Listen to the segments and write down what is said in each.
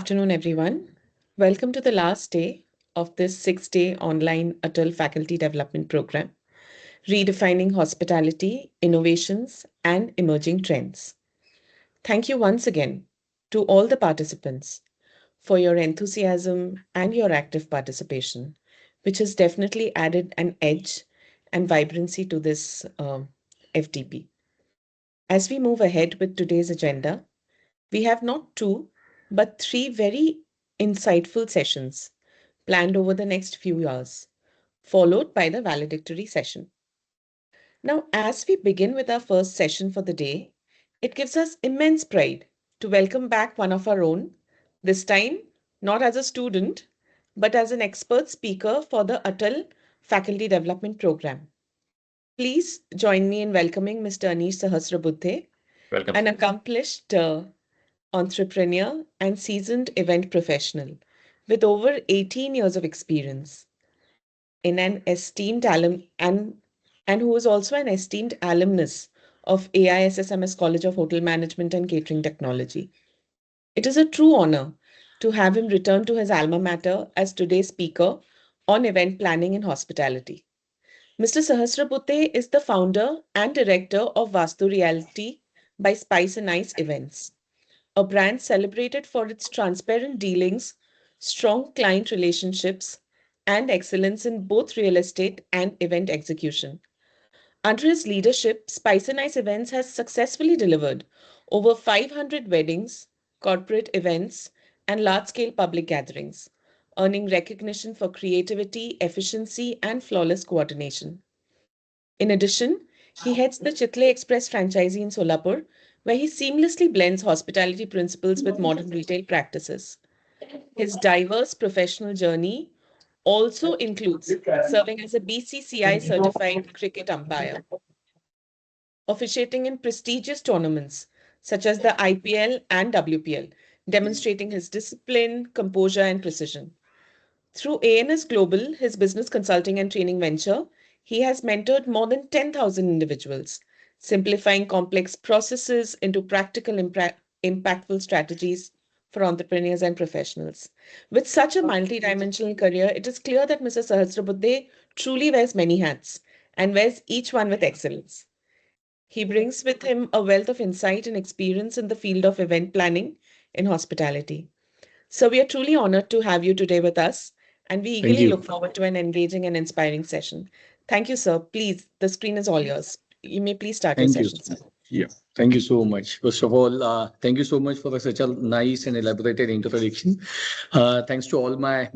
afternoon, everyone. Welcome to the last day of this 6-day online ATAL Faculty Development Program, Redefining Hospitality, Innovations, and Emerging Trends. Thank you once again to all the participants for your enthusiasm and your active participation, which has definitely added an edge and vibrancy to this FDP. As we move ahead with today's agenda, we have not two, but three very insightful sessions planned over the next few years, followed by the valedictory session. Now, as we begin with our first session for the day, it gives us immense pride to welcome back one of our own, this time not as a student, but as an expert speaker for the ATAL Faculty Development Program. Please join me in welcoming Mr. Anish Sahasrabudhe, Welcome. an accomplished entrepreneur and seasoned event professional with over 18 years of experience in an esteemed and who is also an esteemed alumnus of AISSMS College of Hotel Management and Catering Technology. It is a true honor to have him return to his alma mater as today's speaker on event planning and hospitality. Mr. Sahasrabudhe is the founder and director of Vastu Reality by Spice and Ice Events, a brand celebrated for its transparent dealings, strong client relationships, and excellence in both real estate and event execution. Under his leadership, Spice and Ice Events has successfully delivered over 500 weddings, corporate events, and large-scale public gatherings, earning recognition for creativity, efficiency, and flawless coordination. In addition, he heads the Chitle Express franchisee in Solapur, where he seamlessly blends hospitality principles with modern retail practices. His diverse professional journey also includes serving as a BCCI certified cricket umpire, officiating in prestigious tournaments such as the IPL and WPL, demonstrating his discipline, composure, and precision. Through ANS Global, his business consulting and training venture, he has mentored more than 10,000 individuals, simplifying complex processes into practical, impactful strategies for entrepreneurs and professionals. With such a multidimensional career, it is clear that Mr. Sahasrabudhe truly wears many hats and wears each one with excellence. He brings with him a wealth of insight and experience in the field of event planning in hospitality. So we are truly honored to have you today with us, and we Thank eagerly you. look forward to an engaging and inspiring session. Thank you, sir. Please, the screen is all yours. You may please start your Thank you. session, sir. Yeah, thank you so much. First of all, thank you so much for such a nice and elaborated introduction. Thanks to all my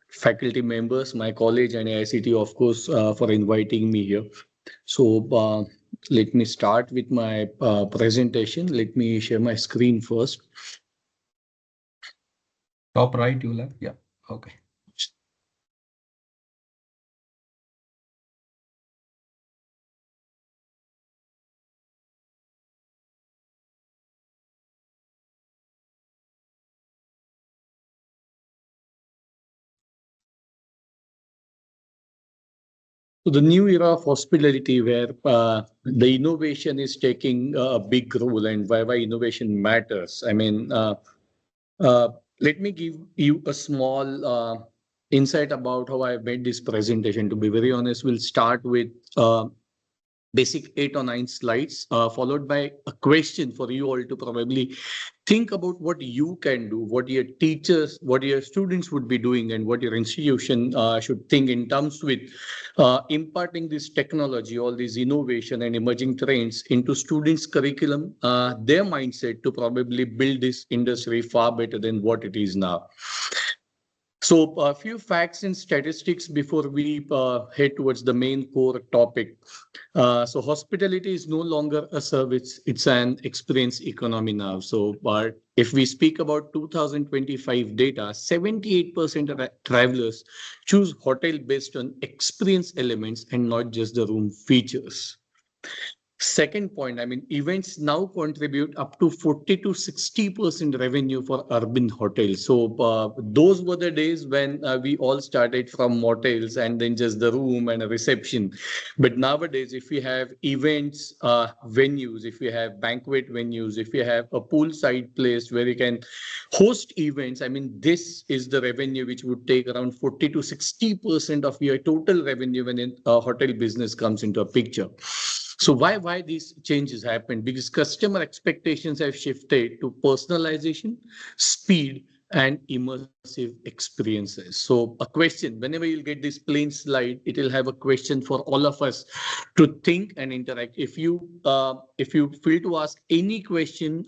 faculty members, my college and AICT, of course, for inviting me here. So let me start with my presentation. Let me share my screen first. Top right, you will have. Yeah. Okay. So the new era of hospitality, where the innovation is taking a big role, and why innovation matters. I mean, let me give you a small insight about how I made this presentation. To be very honest, we'll start with basic 8 or 9 slides, followed by a question for you all to probably think about what you can do, what your teachers, what your students would be doing, and what your institution should think in terms with imparting this technology, all these innovation and emerging trends into students' curriculum, their mindset to probably build this industry far better than what it is now. So a few facts and statistics before we head towards the main core topic. So hospitality is no longer a service, it's an experience economy now. So but if we speak about 2025 data, 78% of travelers choose hotel based on experience elements and not just the room features. Second point, I mean, events now contribute up to 40 to 60% revenue for urban hotels. So those were the days when we all started from motels and then just the room and a reception. But nowadays, if we have events, venues, if we have banquet venues, if we have a poolside place where you can host events, I mean, this is the revenue which would take around 40 to 60% of your total revenue when a hotel business comes into a picture. So why these changes happen? Because customer expectations have shifted to personalization, speed, and immersive experiences. So a question, whenever you'll get this plain slide, it will have a question for all of us to think and interact. If you feel to ask any question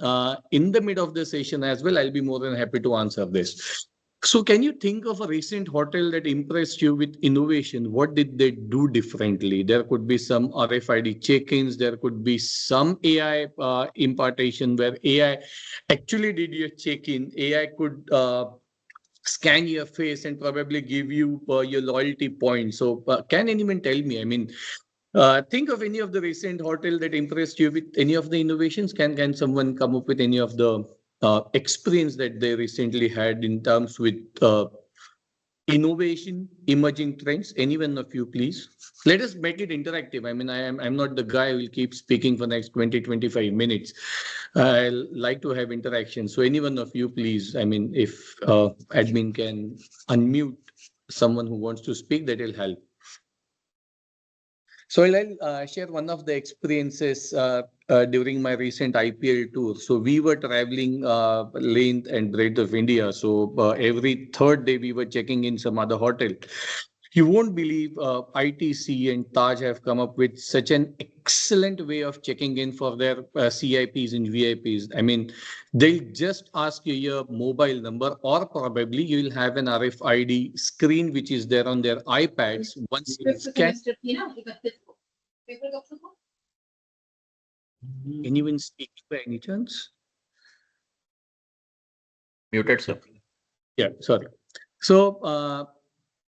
in the mid of the session as well, I'll be more than happy to answer this. So can you think of a recent hotel that impressed you with innovation? What did they do differently? There could be some RFID check-ins. There could be some AI impartation where AI actually did your check-in. AI could scan your face and probably give you your loyalty points. So can anyone tell me? I mean, think of any of the recent hotel that impressed you with any of the innovations. Can someone come up with any of the experience that they recently had in terms with innovation, emerging trends? Any one of you, please. Let us make it interactive. I mean, I'm not the guy who will keep speaking for next 20-25 minutes. I'll like to have interaction. So any one of you, please. I mean, if admin can unmute someone who wants to speak, that will help. So I'll share one of the experiences during my recent IPL tour. So we were traveling length and breadth of India. So every third day we were checking in some other hotel. You won't believe ITC and Taj have come up with such an excellent way of checking in for their CIPs and VIPs. I mean, they'll just ask you your mobile number, or probably you'll have an RFID screen which is there on their iPads. Once you scan, anyone speaking by any chance? Muted, sir. Yeah, sorry. So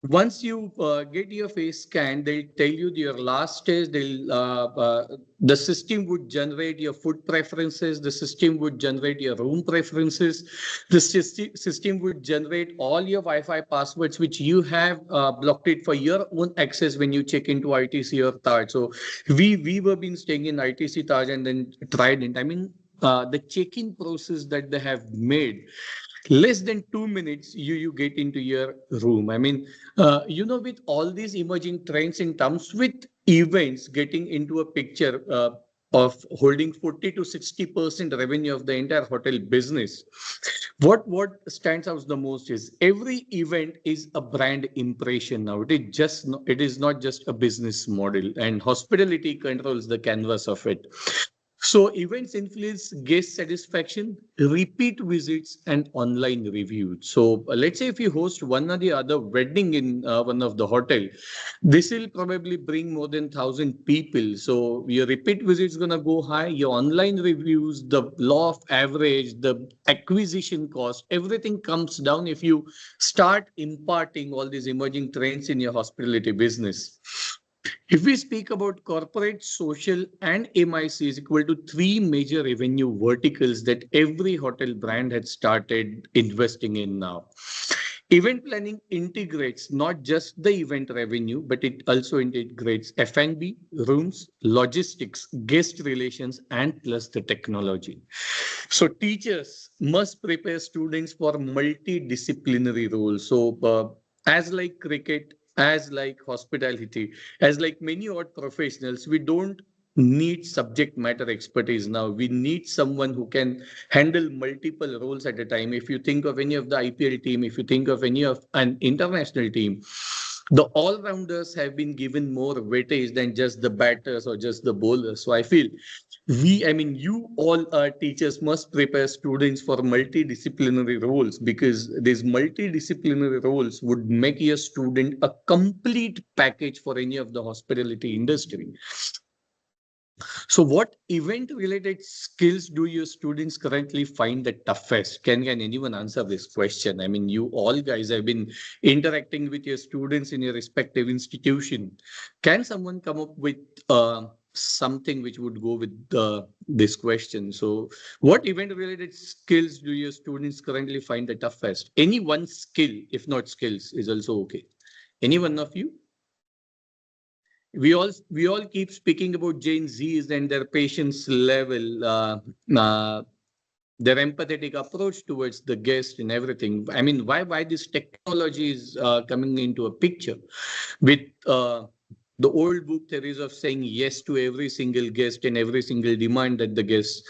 once you get your face scanned, they'll tell you your last stage. The system would generate your food preferences. The system would generate your room preferences. The system would generate all your Wi-Fi passwords, which you have blocked it for your own access when you check into ITC or Taj. So we were been staying in ITC Taj and then Trident. I mean, the check-in process that they have made, less than 2 minutes you get into your room. I mean, with all these emerging trends in terms with events getting into a picture of holding 40 to 60% revenue of the entire hotel business, what stands out the most is every event is a brand impression now. It is not just a business model, and hospitality controls the canvas of it. So events influence guest satisfaction, repeat visits, and online reviews. So let's say if you host one or the other wedding in one of the hotel, this will probably bring more than 1,000 people. So your repeat visits gonna go high. Your online reviews, the law of average, the acquisition cost, everything comes down if you start imparting all these emerging trends in your hospitality business. If we speak about corporate, social, and MIC is equal to three major revenue verticals that every hotel brand had started investing in now. Event planning integrates not just the event revenue, but it also integrates F&B, rooms, logistics, guest relations, and plus the technology. So teachers must prepare students for multidisciplinary roles. So as like cricket, as like hospitality, as like many odd professionals, we don't need subject matter expertise now. We need someone who can handle multiple roles at a time. If you think of any of the IPL team, if you think of any of an international team, the all-rounders have been given more weightage than just the batters or just the bowlers. So I feel you all teachers must prepare students for multidisciplinary roles, because these multidisciplinary roles would make a student a complete package for any of the hospitality industry. So what event related skills do your students currently find the toughest? Can anyone answer this question? I mean, you all guys have been interacting with your students in your respective institution. Can someone come up with something which would go with this question. So, what event-related skills do your students currently find the toughest? Any one skill, if not skills, is also okay. Any one of you? We all keep speaking about Gen Zs and their patience level, their empathetic approach towards the guest and everything. I mean, why this technology is coming into a picture with the old book theories of saying yes to every single guest and every single demand that the guest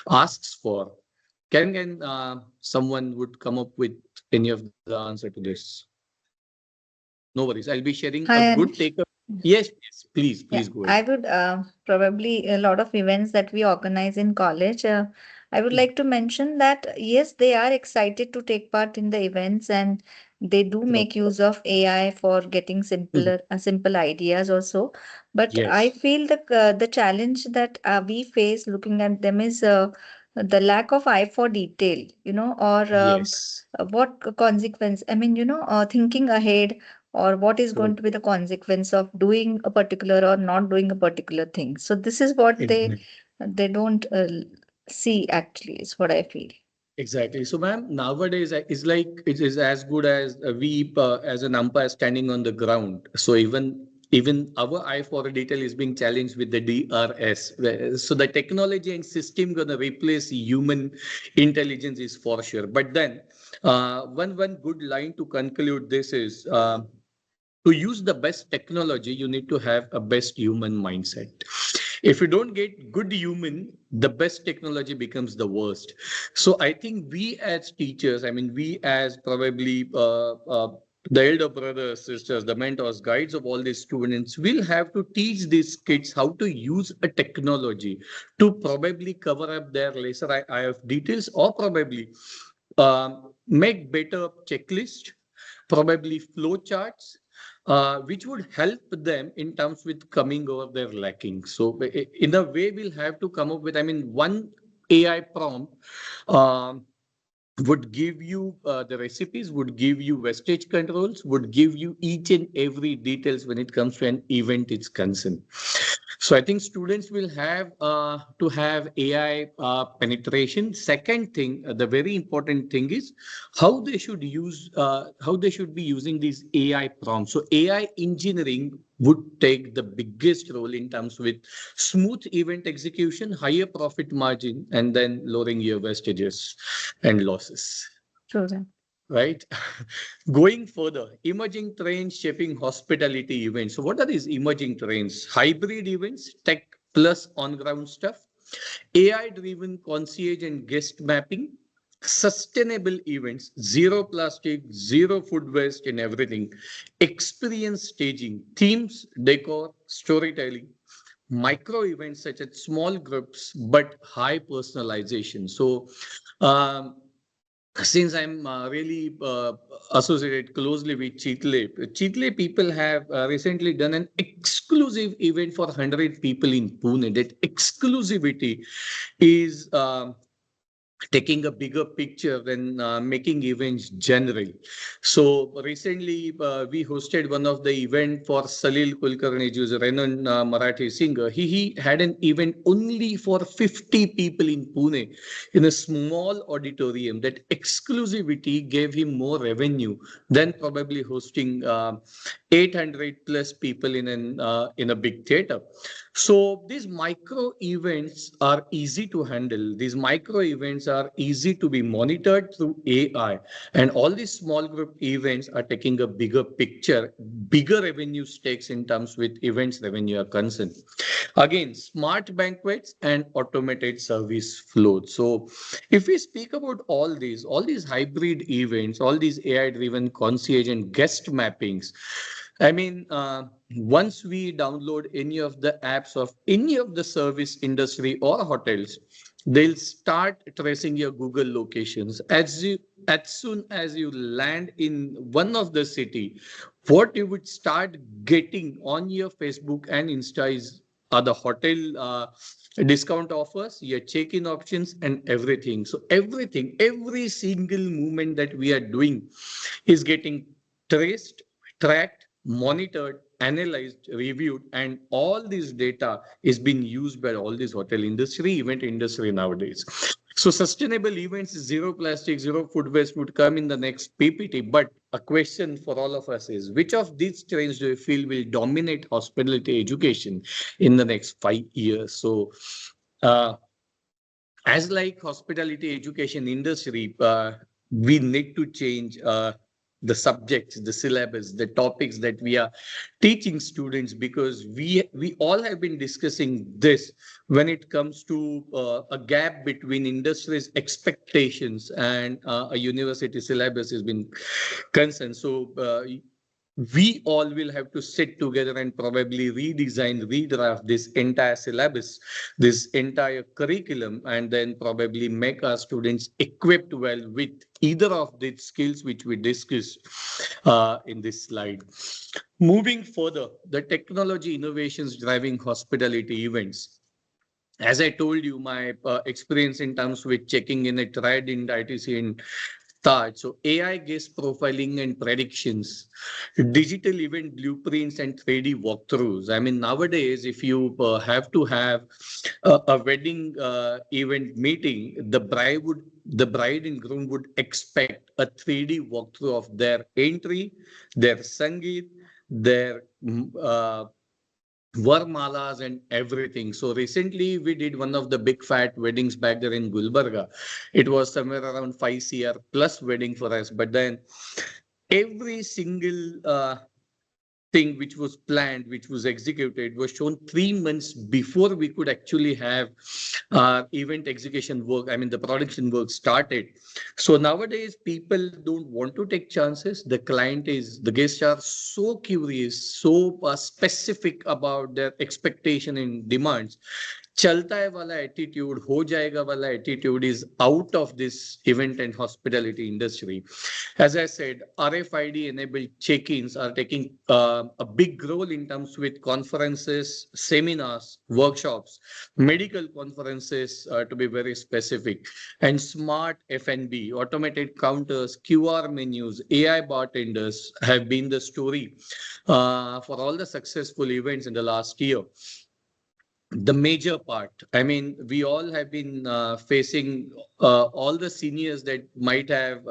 asks for. Can someone would come up with any of the answer to this? No worries. I'll be sharing a Hi, good Anish. take. Yes, yes. Yeah, Please go ahead. I would probably a lot of events that we organize in college. I would like to mention that yes, they are excited to take part in the events and they do Okay. make use of AI for getting Mhm. simple ideas also. But I Yes. feel the challenge that we face looking at them is the lack of eye for detail, or Yes. what consequence. I mean, thinking ahead or what is True. going to be the consequence of doing a particular or not doing a particular thing. So this is what they don't see actually is what I feel. Exactly. So, ma'am, nowadays is like it is as good as we as an umpire standing on the ground. So even our eye for detail is being challenged with the DRS. So the technology and system gonna replace human intelligence is for sure. But then one good line to conclude this is. To use the best technology, you need to have a best human mindset. If you don't get good human, the best technology becomes the worst. So I think we as teachers, I mean, we as probably the elder brothers, sisters, the mentors, guides of all these students will have to teach these kids how to use a technology to probably cover up their lesser IF details or probably make better checklist, probably flow charts, which would help them in terms with coming over their lacking. So in a way, we'll have to come up with, I mean, one AI prompt um, would give you the recipes, would give you wastage controls, would give you each and every details when it comes to an event it's concerned. So I think students will have to have AI penetration. Second thing, the very important thing is how they should be using these AI prompts. So AI engineering would take the biggest role in terms with smooth event execution, higher profit margin, and then lowering your wastages and losses. True that. Right. Going further, emerging trends shaping hospitality events. So, what are these emerging trends? Hybrid events, tech plus on ground stuff, AI driven concierge and guest mapping, sustainable events, zero plastic, zero food waste, and everything, experience staging, themes, decor, storytelling, micro events such as small groups but high personalization. So, um, since I'm really associated closely with Cheatle people have recently done an exclusive event for 100 people in Pune. That exclusivity is taking a bigger picture than making events generally. So recently we hosted one of the event for Salil Kulkarni, who's a renowned Marathi singer. He had an event only for 50 people in Pune in a small auditorium. That exclusivity gave him more revenue than probably hosting 800 plus people in a big theater. So these micro events are easy to handle. These micro events are easy to be monitored through AI. And all these small group events are taking a bigger picture, bigger revenue stakes in terms with events revenue are concerned. Again, smart banquets and automated service flows. So if we speak about all these hybrid events, all these AI-driven concierge and guest mappings, I mean, once we download any of the apps of any of the service industry or hotels, they'll start tracing your Google locations. As soon as you land in one of the city, what you would start getting on your Facebook and Insta is are the hotel discount offers, your check-in options, and everything. So everything, every single movement that we are doing is getting traced, tracked, monitored, analyzed, reviewed, and all this data is being used by all this hotel industry, event industry nowadays. So sustainable events, zero plastic, zero food waste would come in the next PPT. But a question for all of us is, which of these trends do you feel will dominate hospitality education in the next 5 years? So uh, as like hospitality education industry, we need to change the subjects, the syllabus, the topics that we are teaching students, because we all have been discussing this when it comes to a gap between industry's expectations and a university syllabus has been concerned. So we all will have to sit together and probably redesign, redraft this entire syllabus, this entire curriculum, and then probably make our students equipped well with either of these skills which we discussed in this slide. Moving further, the technology innovations driving hospitality events. As I told you, my experience in terms with checking in a tried in ITC in Taj. So AI guest profiling and predictions, digital event blueprints and 3D walkthroughs. I mean, nowadays, if you have to have a wedding event meeting, the bride and groom would expect a 3D walkthrough of their entry, their sangeet, their Varmalas and everything. So recently we did one of the big fat weddings back there in Gulbarga. It was somewhere around 5 CR plus wedding for us. But then every single thing which was planned, which was executed, was shown 3 months before we could actually have event execution work. I mean, the production work started. So nowadays, people don't want to take chances. The guests are so curious, so specific about their expectation and demands. चलता है वाला attitude, हो जाएगा वाला attitude is out of this event and hospitality industry. As I said, RFID enabled check-ins are taking a big role in terms with conferences, seminars, workshops, medical conferences, to be very specific, and smart F&B, automated counters, QR menus, AI bartenders have been the story for all the successful events in the last year. The major part, I mean, we all have been facing all the seniors that might have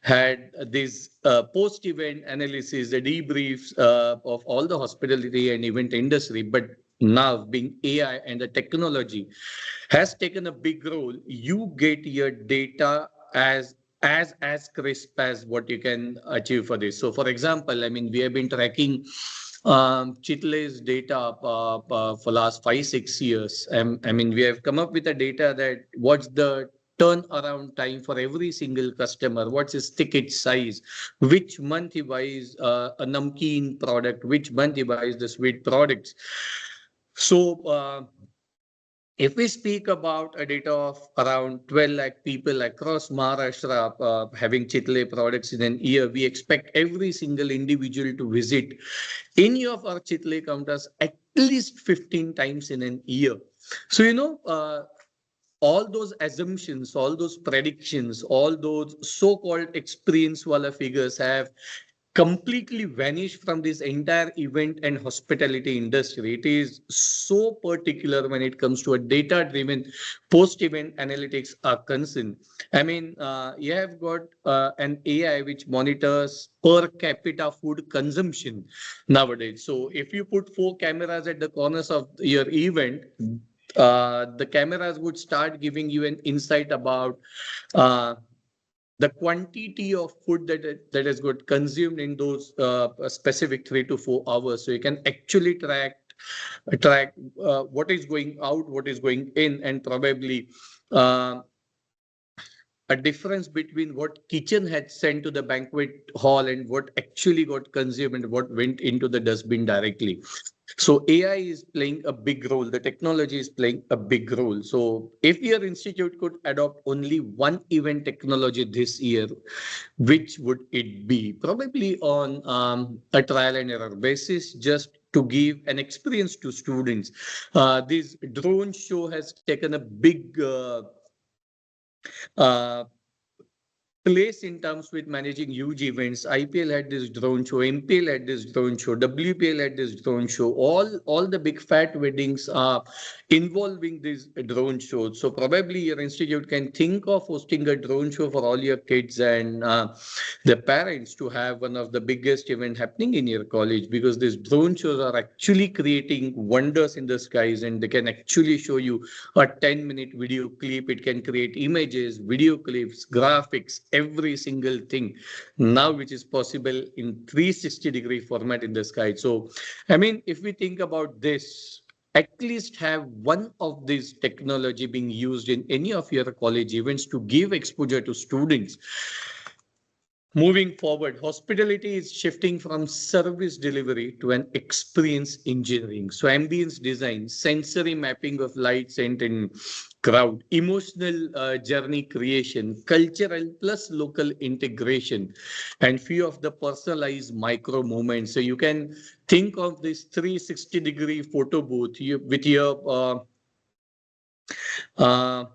had this post-event analysis, the debriefs of all the hospitality and event industry. But now being AI and the technology has taken a big role, you get your data as crisp as what you can achieve for this. So for example, I mean, we have been tracking Chitle's data for last 5-6 years. I mean, we have come up with a data that what's the turnaround time for every single customer, what's his ticket size, which month he buys a namkeen product, which month he buys the sweet products. So if we speak about a data of around 12 lakh people across Maharashtra having Chitle products in an year, we expect every single individual to visit any of our Chitle counters at least 15 times in an year. So, all those assumptions, all those predictions, all those so-called experience wala figures have completely vanished from this entire event and hospitality industry. It is so particular when it comes to a data-driven post-event analytics are concerned. I mean, you have got an AI which monitors per capita food consumption nowadays. So if you put 4 cameras at the corners of your event, the cameras would start giving you an insight about uh, the quantity of food that has got consumed in those specific 3 to 4 hours. So you can actually track what is going out, what is going in, and probably uh, a difference between what kitchen had sent to the banquet hall and what actually got consumed and what went into the dustbin directly. So AI is playing a big role. The technology is playing a big role. So if your institute could adopt only one event technology this year, which would it be? Probably on a trial and error basis, just to give an experience to students. This drone show has taken a big uh, place in terms with managing huge events. IPL had this drone show, MPL had this drone show, WPL had this drone show. All the big fat weddings are involving these drone shows. So probably your institute can think of hosting a drone show for all your kids and the parents to have one of the biggest event happening in your college, because these drone shows are actually creating wonders in the skies, and they can actually show you a 10-minute video clip. It can create images, video clips, graphics, every single thing now, which is possible in 360-degree format in the sky. So, I mean, if we think about this, at least have one of these technology being used in any of your college events to give exposure to students. Moving forward, hospitality is shifting from service delivery to an experience engineering. So ambience design, sensory mapping of light, scent, and crowd, emotional journey creation, cultural plus local integration, and few of the personalized micro moments. So you can think of this 360-degree photo booth with your uh,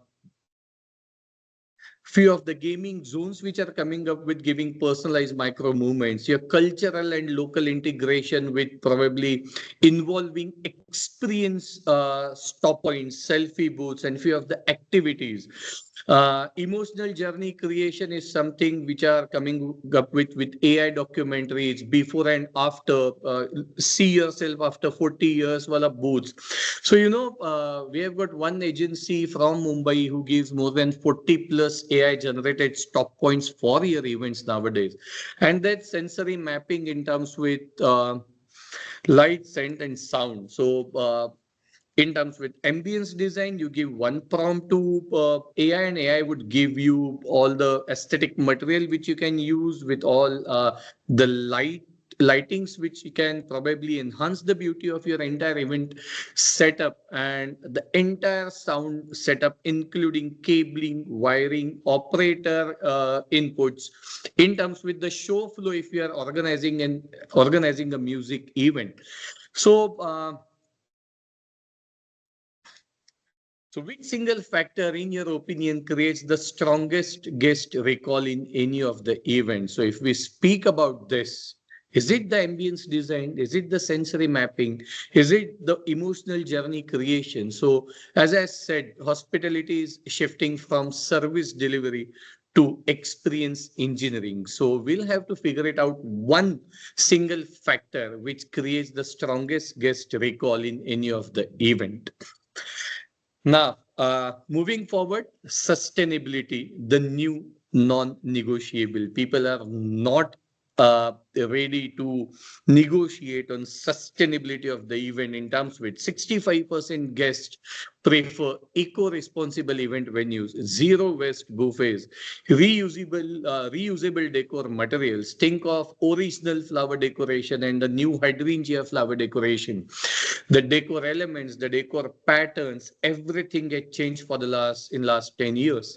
few of the gaming zones which are coming up with giving personalized micro movements, your cultural and local integration with probably involving experience stop points, selfie booths, and few of the activities. Emotional journey creation is something which are coming up with AI documentaries before and after. See yourself after 40 years, wala booths. So, we have got one agency from Mumbai who gives more than 40 plus AI generated stop points for your events nowadays. And that sensory mapping in terms with light, scent, and sound. So, in terms with ambience design, you give one prompt to AI, and AI would give you all the aesthetic material which you can use with all the lightings which you can probably enhance the beauty of your entire event setup, and the entire sound setup including cabling, wiring, operator inputs. In terms with the show flow, if you are organizing a music event. So which single factor, in your opinion, creates the strongest guest recall in any of the events? So if we speak about this, is it the ambience design? Is it the sensory mapping? Is it the emotional journey creation? So as I said, hospitality is shifting from service delivery to experience engineering. So we'll have to figure it out one single factor which creates the strongest guest recall in any of the event. Now, moving forward, sustainability, the new non-negotiable. People are not ready to negotiate on sustainability of the event in terms with 65% guests prefer eco-responsible event venues, zero waste buffets, reusable decor materials. Think of original flower decoration and the new hydrangea flower decoration. The decor elements, the decor patterns, everything get changed for the last 10 years.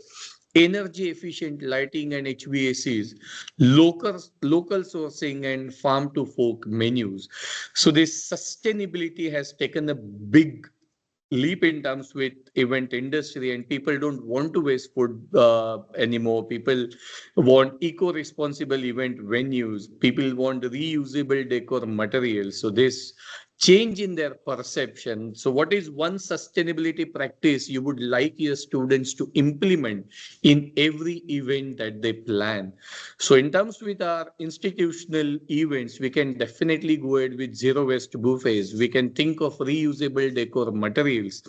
Energy efficient lighting and HVACs, local sourcing and farm to fork menus. So this sustainability has taken a big leap in terms with event industry, and people don't want to waste food anymore. People want eco-responsible event venues. People want reusable decor materials. So this change in their perception. So what is one sustainability practice you would like your students to implement in every event that they plan? So in terms with our institutional events, we can definitely go ahead with zero waste buffets. We can think of reusable decor materials.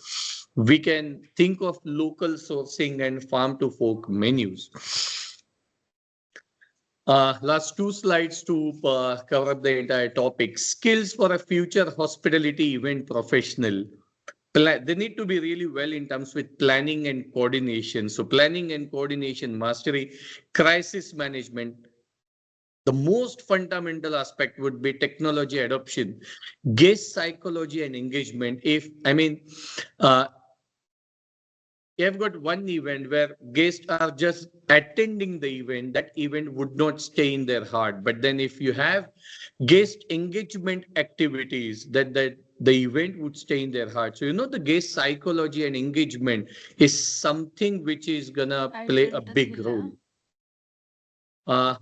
We can think of local sourcing and farm to fork menus. Last two slides to cover up the entire topic. Skills for a future hospitality event professional. They need to be really well in terms with planning and coordination. So planning and coordination mastery, crisis management. The most fundamental aspect would be technology adoption, guest psychology and engagement. Uh, you have got one event where guests are just attending the event, that event would not stay in their heart. But then if you have guest engagement activities, that the event would stay in their heart. So the guest psychology and engagement is something which is gonna play a big role.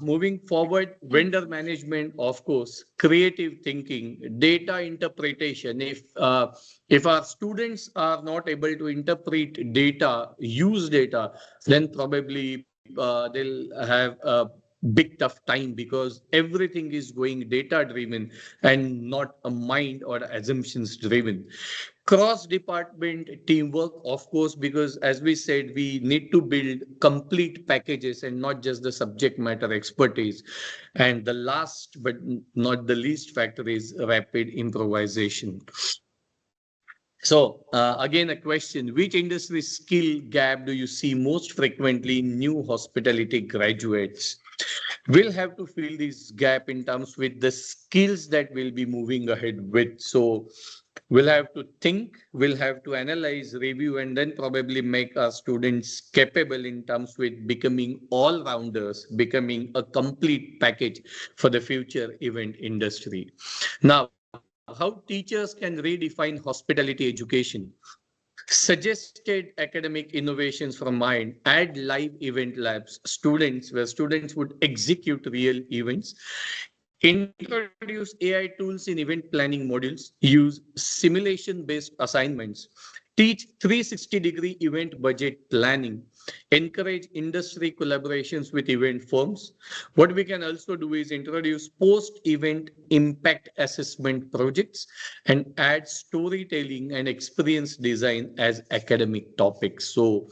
Moving forward, vendor management, of course, creative thinking, data interpretation. If our students are not able to interpret data, use data, then probably they'll have a big tough time because everything is going data driven and not a mind or assumptions driven. Cross department teamwork, of course, because as we said, we need to build complete packages and not just the subject matter expertise. And the last but not the least factor is rapid improvisation. So again, a question: which industry skill gap do you see most frequently in new hospitality graduates? We'll have to fill this gap in terms with the skills that we'll be moving ahead with. So we'll have to think, we'll have to analyze, review, and then probably make our students capable in terms with becoming all rounders, becoming a complete package for the future event industry. Now, how teachers can redefine hospitality education. Suggested academic innovations from mind, add live event labs, students where students would execute real events, introduce AI tools in event planning modules, use simulation based assignments, teach 360-degree event budget planning, encourage industry collaborations with event firms. What we can also do is introduce post event impact assessment projects and add storytelling and experience design as academic topics. So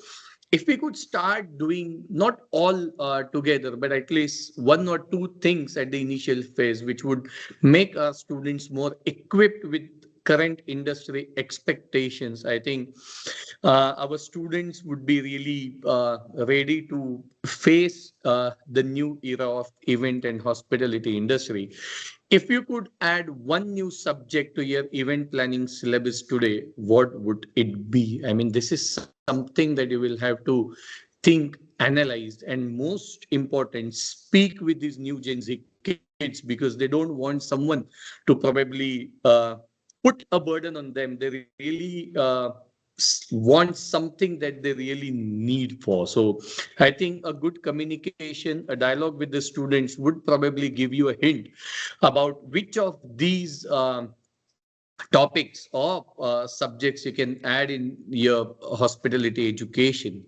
if we could start doing not all together, but at least one or two things at the initial phase, which would make our students more equipped with current industry expectations, I think our students would be really ready to face the new era of event and hospitality industry. If you could add one new subject to your event planning syllabus today, what would it be? I mean, this is something that you will have to think, analyze, and most important, speak with these new Gen Z kids because they don't want someone to probably put a burden on them. They really want something that they really need for. So I think a good communication, a dialogue with the students would probably give you a hint about which of these topics or subjects you can add in your hospitality education.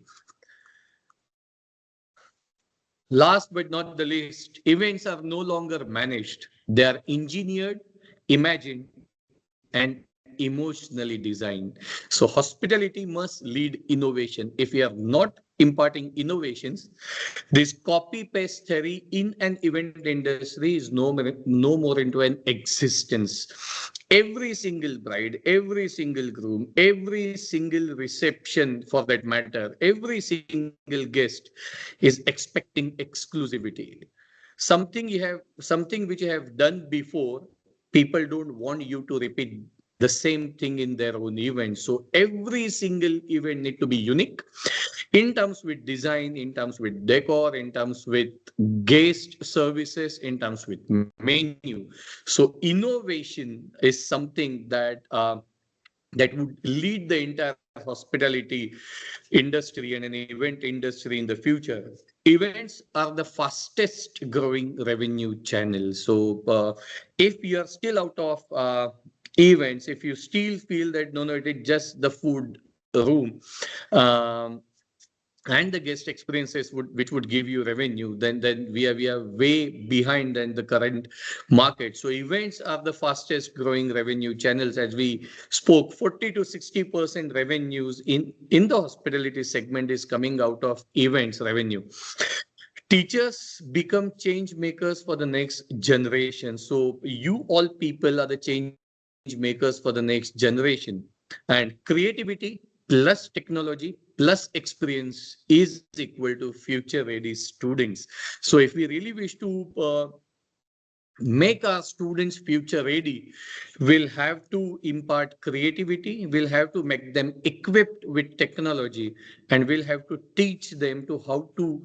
Last but not the least, events are no longer managed. They are engineered, imagined, and emotionally designed. So hospitality must lead innovation. If we are not imparting innovations, this copy paste theory in an event industry is no more into an existence. Every single bride, every single groom, every single reception for that matter, every single guest is expecting exclusivity. Something which you have done before, people don't want you to repeat the same thing in their own event. So every single event need to be unique in terms with design, in terms with decor, in terms with guest services, in terms with menu. So innovation is something that would lead the entire hospitality industry and an event industry in the future. Events are the fastest growing revenue channel. So if you are still out of events, if you still feel that no, it is just the food room, um, and the guest experiences which would give you revenue, then we are way behind than the current market. So events are the fastest growing revenue channels. As we spoke, 40 to 60% revenues in the hospitality segment is coming out of events revenue. Teachers become change makers for the next generation. So you all people are the change makers for the next generation. And creativity plus technology plus experience is equal to future ready students. So if we really wish to make our students future ready, we'll have to impart creativity, we'll have to make them equipped with technology, and we'll have to teach them to how to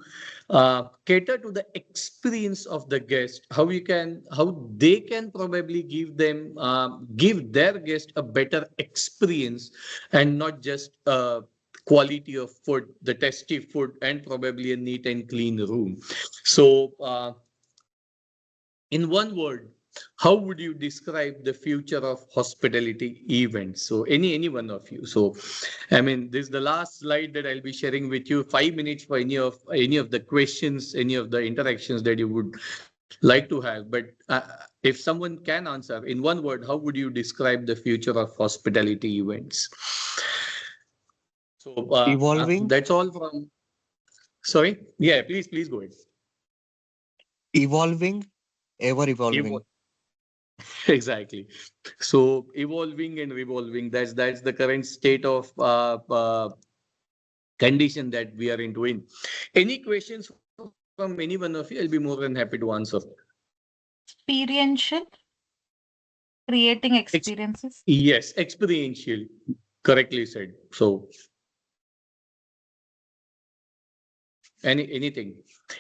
cater to the experience of the guest, how they can probably give their guest a better experience and not just quality of food, the tasty food, and probably a neat and clean room. So, in one word, how would you describe the future of hospitality events? So, any one of you. So, I mean, this is the last slide that I'll be sharing with you. 5 minutes for any of the questions, any of the interactions that you would like to have. But if someone can answer in one word, how would you describe the future of hospitality events? So Evolving, that's all from. Sorry. Yeah. Please go ahead. evolving, ever Evo- evolving. Exactly. So evolving and revolving. That's the current state of condition that we are into. In any questions from any one of you, I'll be more than happy to answer. Experiential, creating Ex- experiences. yes, experiential. Correctly said. So anything,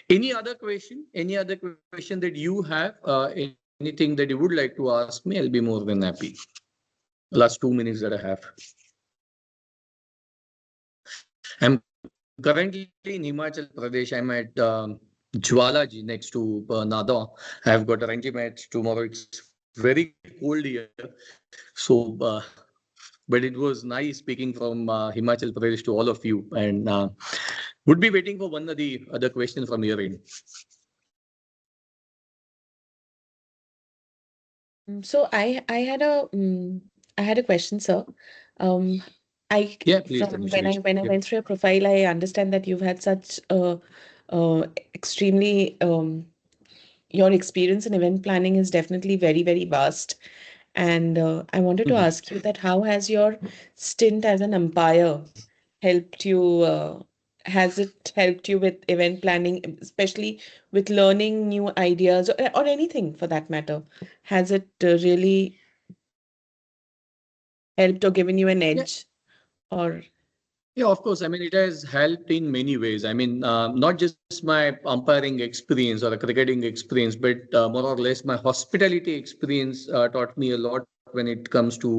any other question? Any other question that you have? Anything that you would like to ask me? I'll be more than happy. Last 2 minutes that I have. I'm currently in Himachal Pradesh. I'm at Jwalaji next to Nada. I've got a Ranji match tomorrow. It's very cold here. So, but it was nice speaking from Himachal Pradesh to all of you, and would be waiting for one of the other questions from your end. So I had a question, sir. Um, I Yeah, please, from Anish. when I Yeah. went through your profile, I understand that you've had such extremely your experience in event planning is definitely very, very vast. And I wanted to Mhm. ask you that how has your stint as an umpire helped you? Has it helped you with event planning, especially with learning new ideas or anything for that matter? Has it really helped or given you an Yeah. edge? Or Yeah, of course. I mean, it has helped in many ways. I mean, not just my umpiring experience or a cricketing experience, but more or less my hospitality experience taught me a lot when it comes to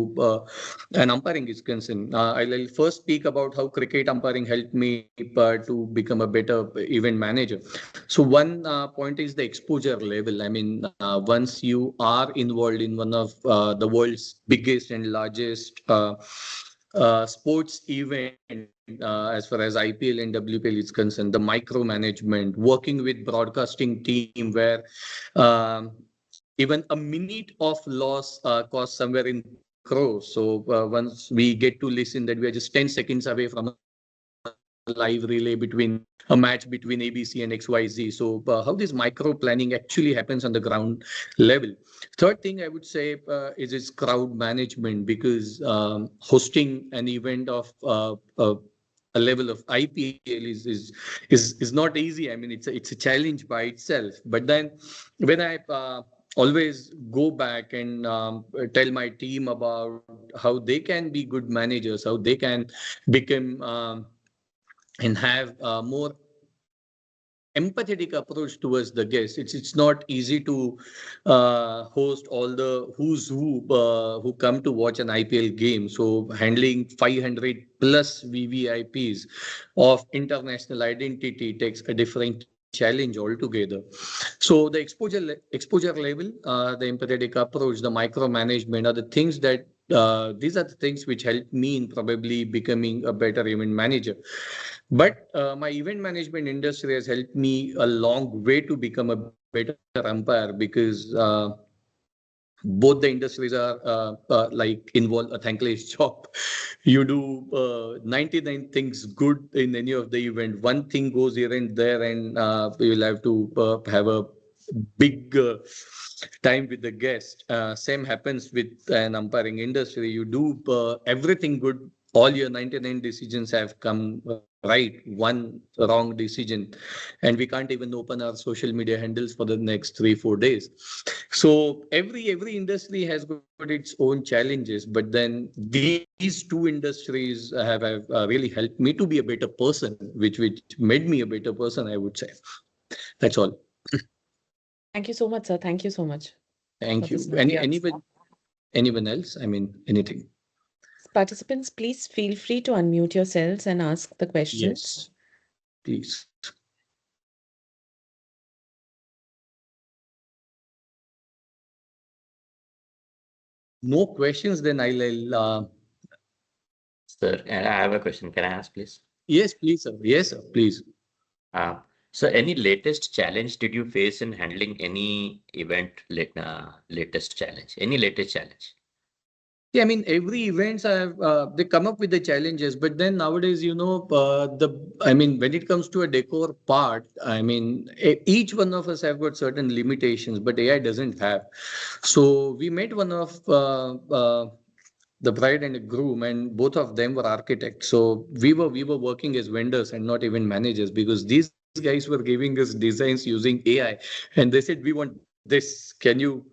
an umpiring is concerned. I'll first speak about how cricket umpiring helped me to become a better event manager. So one point is the exposure level. I mean, once you are involved in one of the world's biggest and largest sports event as far as IPL and WPL is concerned, the micromanagement, working with broadcasting team where um, even a minute of loss costs somewhere in crores. So once we get to listen that we are just 10 seconds away from a live relay between a match between ABC and XYZ. So how this micro planning actually happens on the ground level. Third thing I would say is its crowd management, because hosting an event of a level of IPL is not easy. I mean, it's a challenge by itself. But then when I always go back and tell my team about how they can be good managers, how they can become and have more empathetic approach towards the guests. It's not easy to host all the who's who come to watch an IPL game. So handling 500 plus VVIPs of international identity takes a different challenge altogether. So the exposure level, the empathetic approach, the micromanagement are the things that these are the things which help me in probably becoming a better event manager. But my event management industry has helped me a long way to become a better umpire, because both the industries are like involve a thankless job. You do 99 things good in any of the event. One thing goes here and there, and you'll have to have a big time with the guest. Same happens with an umpiring industry. You do everything good. All your 99 decisions have come right. One wrong decision, and we can't even open our social media handles for the next 3 4 days. So every industry has got its own challenges, but then these two industries have really helped me to be a better person, which made me a better person, I would say. That's all. thank you so much, sir. Thank you so much Thank for you. this lovely answer. Anyone else? I mean, anything. Participants, please feel free to unmute yourselves and ask the questions. Yes, please. No questions, then Sir, I have a question. Can I ask, please? yes, please, sir. Yes, sir. Please. Uh, so any latest challenge did you face in handling any event latest challenge? Any latest challenge? Yeah, I mean, every events have they come up with the challenges, but then nowadays, I mean, when it comes to a decor part, I mean, each one of us have got certain limitations, but AI doesn't have. So we met one of the bride and the groom, and both of them were architects. So we were working as vendors and not even managers, because these guys were giving us designs using AI, and they said, we want this. Can you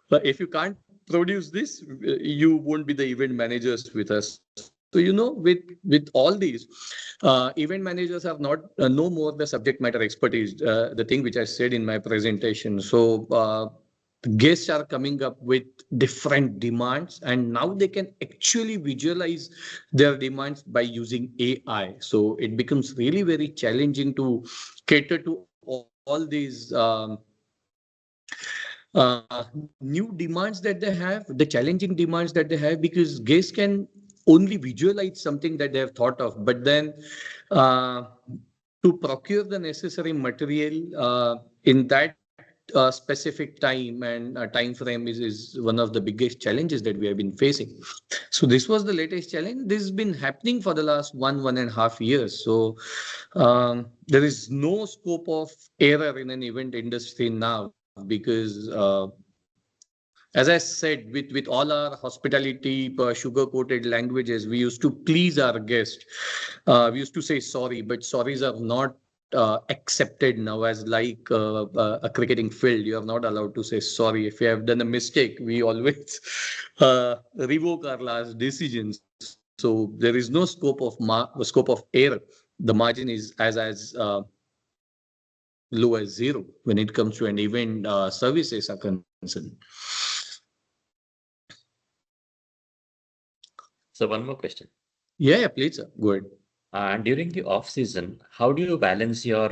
if you can't produce this, you won't be the event managers with us. So with all these, event managers are not no more the subject matter expertise, the thing which I said in my presentation. So guests are coming up with different demands, and now they can actually visualize their demands by using AI. So it becomes really very challenging to cater to all these new demands that they have, the challenging demands that they have, because guests can only visualize something that they have thought of, but then uh, to procure the necessary material in that specific time and time frame is one of the biggest challenges that we have been facing. So this was the latest challenge. This has been happening for the last 1.5 years. So there is no scope of error in an event industry now, because as I said, with all our hospitality sugar coated languages, we used to please our guest. We used to say sorry, but sorries are not accepted now, as like a cricketing field. You are not allowed to say sorry. If you have done a mistake, we always revoke our last decision. So there is no scope of error. The margin is as low as zero when it comes to an event services are concerned. So one more question. Yeah, please, sir. Go ahead. During the off season, how do you balance your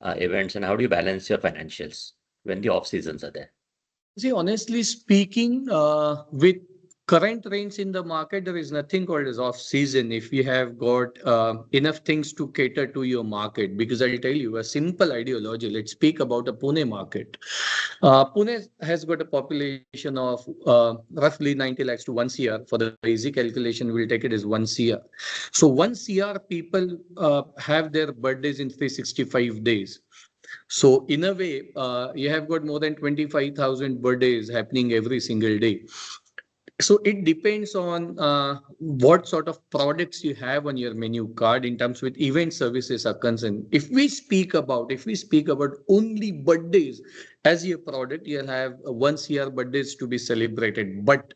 events and how do you balance your financials when the off seasons are there? See, honestly speaking, with current rains in the market, there is nothing called as off season if you have got enough things to cater to your market. Because I'll tell you a simple ideology. Let's speak about a Pune market. Pune has got a population of roughly 90 lakhs to 1 CR. For the easy calculation, we'll take it as 1 CR. So 1 CR people have their birthdays in 365 days. So in a way, you have got more than 25,000 birthdays happening every single day. So it depends on what sort of products you have on your menu card in terms with event services are concerned. If we speak about only birthdays as your product, you'll have 1 CR birthdays to be celebrated. But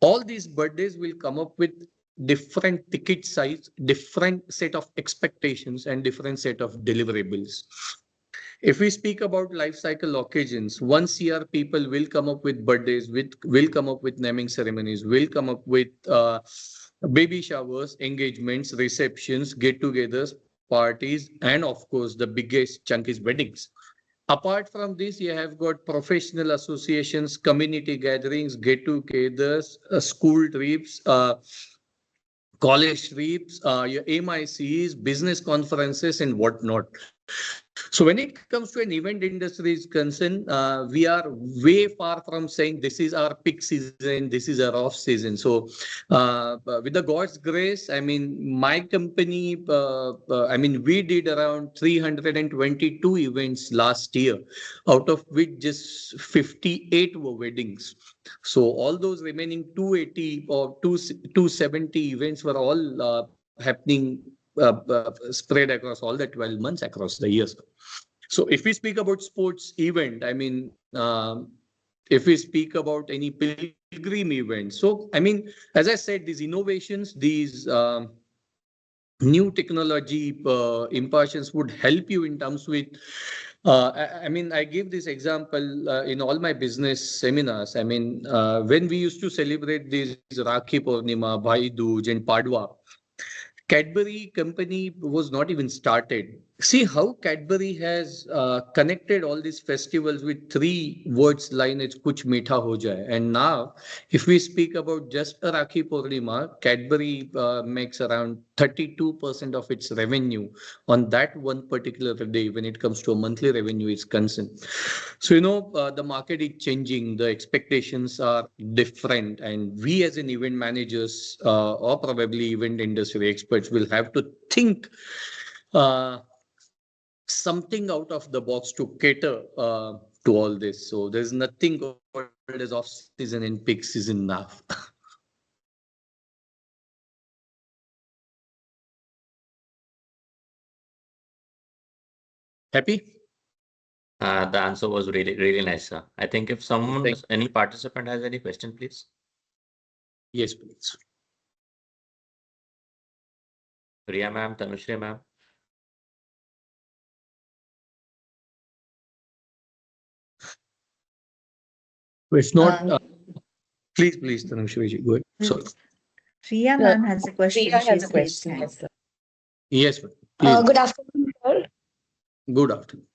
all these birthdays will come up with different ticket size, different set of expectations, and different set of deliverables. If we speak about life cycle occasions, 1 CR people will come up with birthdays, will come up with naming ceremonies, will come up with baby showers, engagements, receptions, get-togethers, parties, and of course, the biggest chunk is weddings. Apart from this, you have got professional associations, community gatherings, get-togethers, school trips, college trips, your MICs, business conferences, and whatnot. So when it comes to an event industry is concerned, we are way far from saying this is our peak season, this is our off season. So with the God's grace, I mean, my company, we did around 322 events last year, out of which just 58 were weddings. So all those remaining 280 or 270 events were all happening spread across all the 12 months across the years. So if we speak about sports event, I mean, if we speak about any pilgrim event, so I mean, as I said, these innovations, these new technology impartions would help you in terms with I mean, I give this example in all my business seminars. I mean, when we used to celebrate these Rakhi Purnima, Bhai Dooj, and Padwa, Cadbury company was not even started. See how Cadbury has connected all these festivals with three words lineage kuch meetha ho jaye. And now, if we speak about just a Rakhi Purnima, Cadbury makes around 32% of its revenue on that one particular day when it comes to a monthly revenue is concerned. So, the market is changing, the expectations are different, and we as an event managers or probably event industry experts will have to think uh, something out of the box to cater to all this. So there's nothing called as off season and peak season now. Happy? The answer was really, really nice, sir. I think if someone, Thank any participant has any question, please. Yes, please. Priya ma'am, Tanushri ma'am. If not, Uh, please, Tanushree, go ahead. Sorry. Priya Uh, ma'am has a question. Priya has a She's raised question. hand. Yes, sir. Yes, ma'am. Please. Good afternoon, sir. Good afternoon.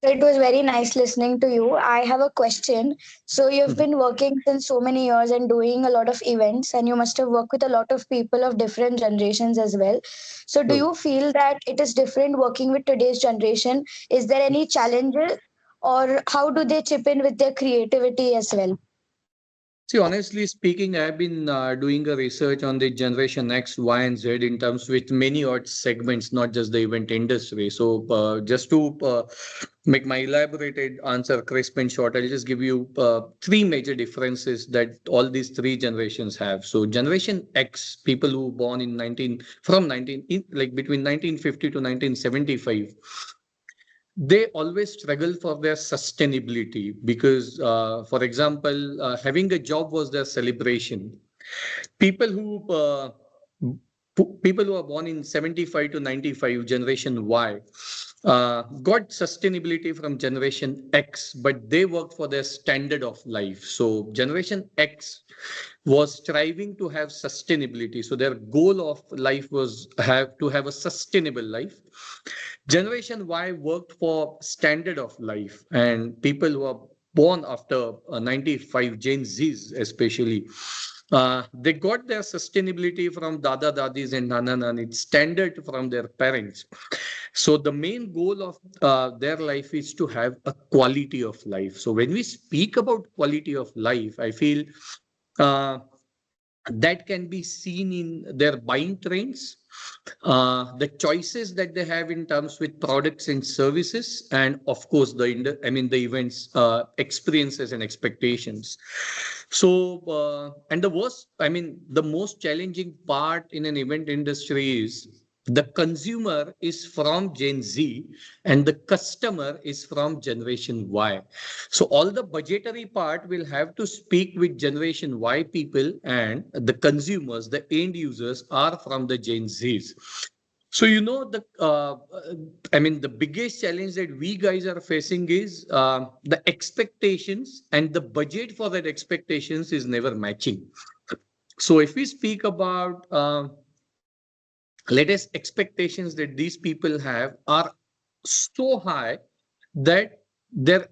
So it was very nice listening to you. I have a question. So you've Mhm. been working since so many years and doing a lot of events, and you must have worked with a lot of people of different generations as well. So do Good. you feel that it is different working with today's generation? Is there any challenges, or how do they chip in with their creativity as well? See, honestly speaking, I've been doing a research on the Generation X, Y, and Z in terms with many odd segments, not just the event industry. So, just to make my elaborated answer crisp and short, I'll just give you three major differences that all these three generations have. So, Generation X, people who born in 19 from 19 in, like between 1950 to 1975, they always struggle for their sustainability because, for example, having a job was their celebration. People who people who are born in 75 to 95, generation Y, got sustainability from generation X, but they worked for their standard of life. So generation X was striving to have sustainability. So their goal of life was have to have a sustainable life. Generation Y worked for standard of life, and people who are born after 95, Gen Zs especially, they got their sustainability from Dada Dadis and Nana Nani, standard from their parents. So the main goal of their life is to have a quality of life. So when we speak about quality of life, I feel uh, that can be seen in their buying trends, the choices that they have in terms with products and services, and of course the events, experiences and expectations. So and the worst, the most challenging part in an event industry is the consumer is from Gen Z and the customer is from Generation Y. So all the budgetary part will have to speak with Generation Y people, and the consumers, the end users are from the Gen Zs. So the biggest challenge that we guys are facing is the expectations, and the budget for that expectations is never matching. So if we speak about latest expectations that these people have are so high that their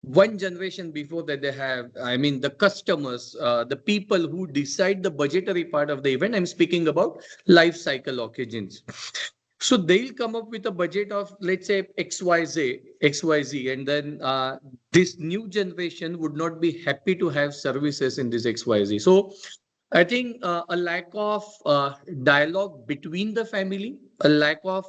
one generation before that they have, the customers, the people who decide the budgetary part of the event, I'm speaking about life cycle occasions. So they'll come up with a budget of, let's say, XYZ, and then this new generation would not be happy to have services in this XYZ. So I think a lack of dialogue between the family, a lack of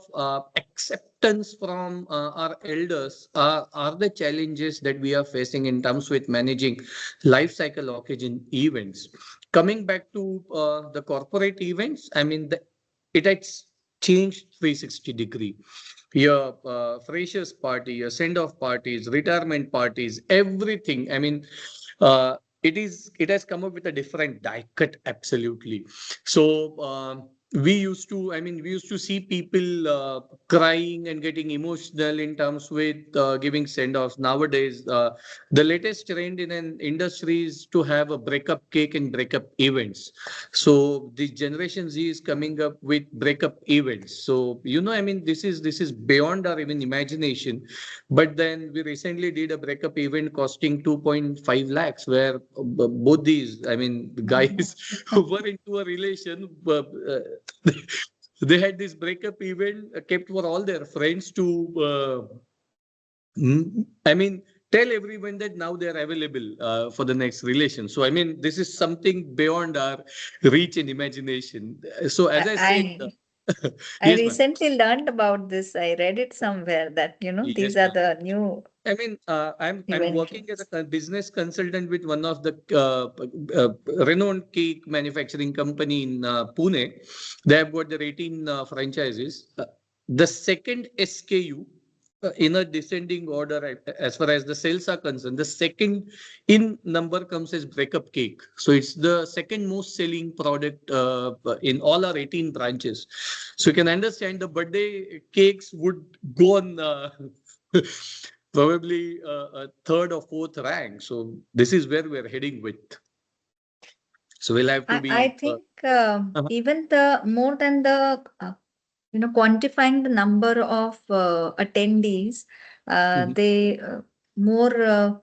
acceptance from our elders are the challenges that we are facing in terms with managing life cycle occasion events. Coming back to the corporate events, it has changed 360-degree. Your freshers party, your send-off parties, retirement parties, everything. It has come up with a different die cut, absolutely. So we used to see people crying and getting emotional in terms with giving send-offs. Nowadays, the latest trend in an industry is to have a breakup cake and breakup events. So the Generation Z is coming up with breakup events. So, this is beyond our even imagination. But then we recently did a breakup event costing 2.5 lakhs, where both these, the guys who were into a relation, they had this breakup event kept for all their friends to, tell everyone that now they are available for the next relation. So, this is something beyond our reach and imagination. So, as I said, I I yes, ma'am. recently learned about this. I read it somewhere that, these Yes, are ma'am. the new I'm event working as trends. a business consultant with one of the renowned cake manufacturing company in Pune. They have got their 18 franchises. The second SKU in a descending order, as far as the sales are concerned, the second in number comes as breakup cake. So it's the second most selling product in all our 18 branches. So you can understand the birthday cakes would go on. Probably a third or fourth rank. So this is where we're heading with. So we'll have to I be. think Uh-huh. even the more than the quantifying the number of attendees, Mhm. they more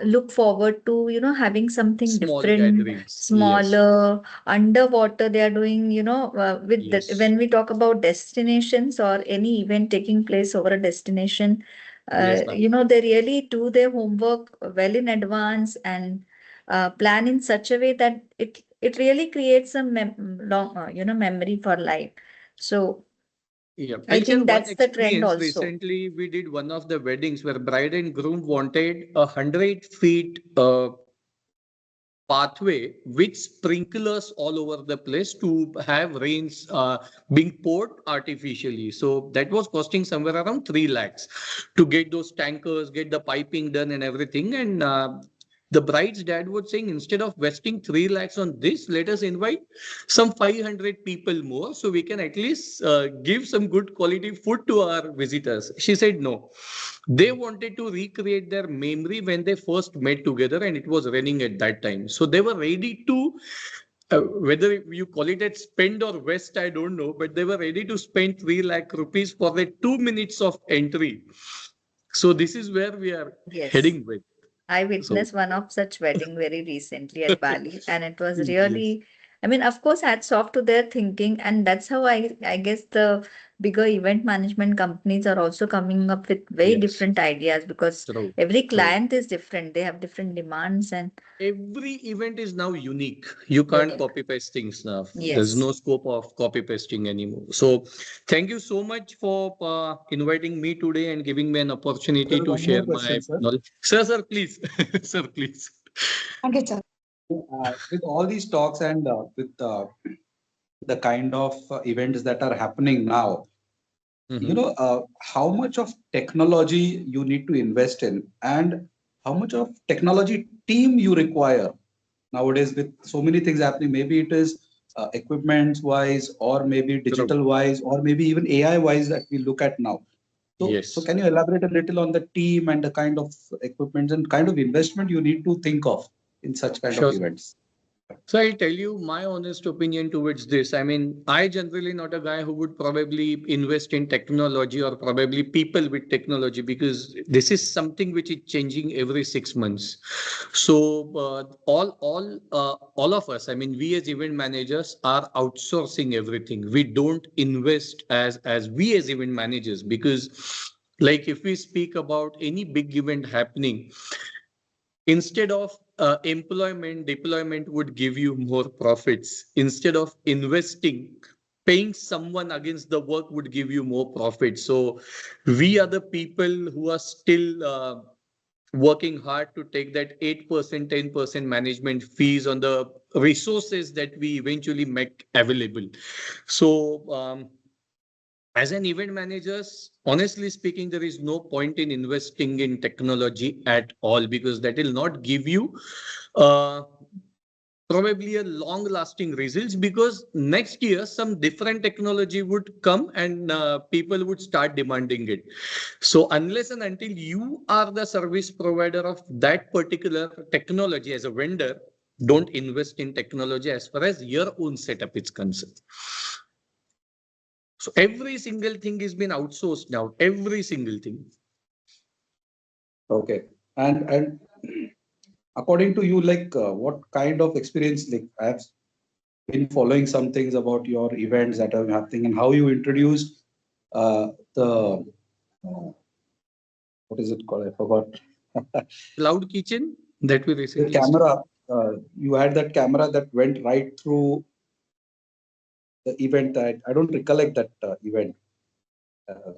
look forward to having something Small different, gatherings. Yes. smaller, underwater. They are doing with the, Yes. when we talk about destinations or any event taking place over a destination, Yes, ma'am. they really do their homework well in advance and plan in such a way that it really creates a long memory for life. So Yeah. I I'll share think one that's the trend experience. also. Recently, we did one of the weddings where bride and groom wanted 100 feet pathway with sprinklers all over the place to have rains being poured artificially. So that was costing somewhere around 3 lakhs to get those tankers, get the piping done and everything. And the bride's dad was saying, instead of wasting 3 lakhs on this, let us invite some 500 people more so we can at least give some good quality food to our visitors. She said no. They wanted to recreate their memory when they first met together and it was raining at that time. So they were ready to, whether you call it at spend or west, I don't know, but they were ready to spend 3 lakh rupees for the 2 minutes of entry. So this is where we are Yes. heading with. I So witnessed one of such wedding very recently at Bali, and it was yes, really, I mean, of course, hats off to their thinking, and that's how I guess the bigger event management companies are also coming up with very yes, different ideas because true, every true. client is different. They have different demands and Every event is now unique. You can't unique. copy paste things now. There's Yes. no scope of copy pasting anymore. So, thank you so much for inviting me today and giving me an opportunity Sir, to one more share my question, sir. knowledge. Sir, please. Sir, please. Thank you, sir. With all these talks and with the kind of events that are happening now, Mhm. how much of technology you need to invest in and how much of technology team you require nowadays with so many things happening. Maybe it is equipment wise, or maybe True. digital wise, or maybe even AI wise that we look at now. So Yes. can you elaborate a little on the team and the kind of equipment and kind of investment you need to think of in such kind of Sure. events? So I'll tell you my honest opinion towards this. I generally not a guy who would probably invest in technology or probably people with technology because this is something which is changing every 6 months. So all of us, we as event managers are outsourcing everything. We don't invest as we as event managers because, like, if we speak about any big event happening, instead of employment, deployment would give you more profits. Instead of investing, paying someone against the work would give you more profit. So we are the people who are still working hard to take that 8%, 10% management fees on the resources that we eventually make available. So as an event managers, honestly speaking, there is no point in investing in technology at all because that will not give you uh, probably a long-lasting results, because next year some different technology would come and people would start demanding it. So unless and until you are the service provider of that particular technology as a vendor, don't invest in technology as far as your own setup is concerned. So every single thing has been outsourced now, every single thing. Okay. And according to you, like what kind of experience, like I have been following some things about your events that are happening and how you introduced the what is it called? I forgot. Cloud kitchen that we The recently camera. You had that camera that went right through the event. I don't recollect that event.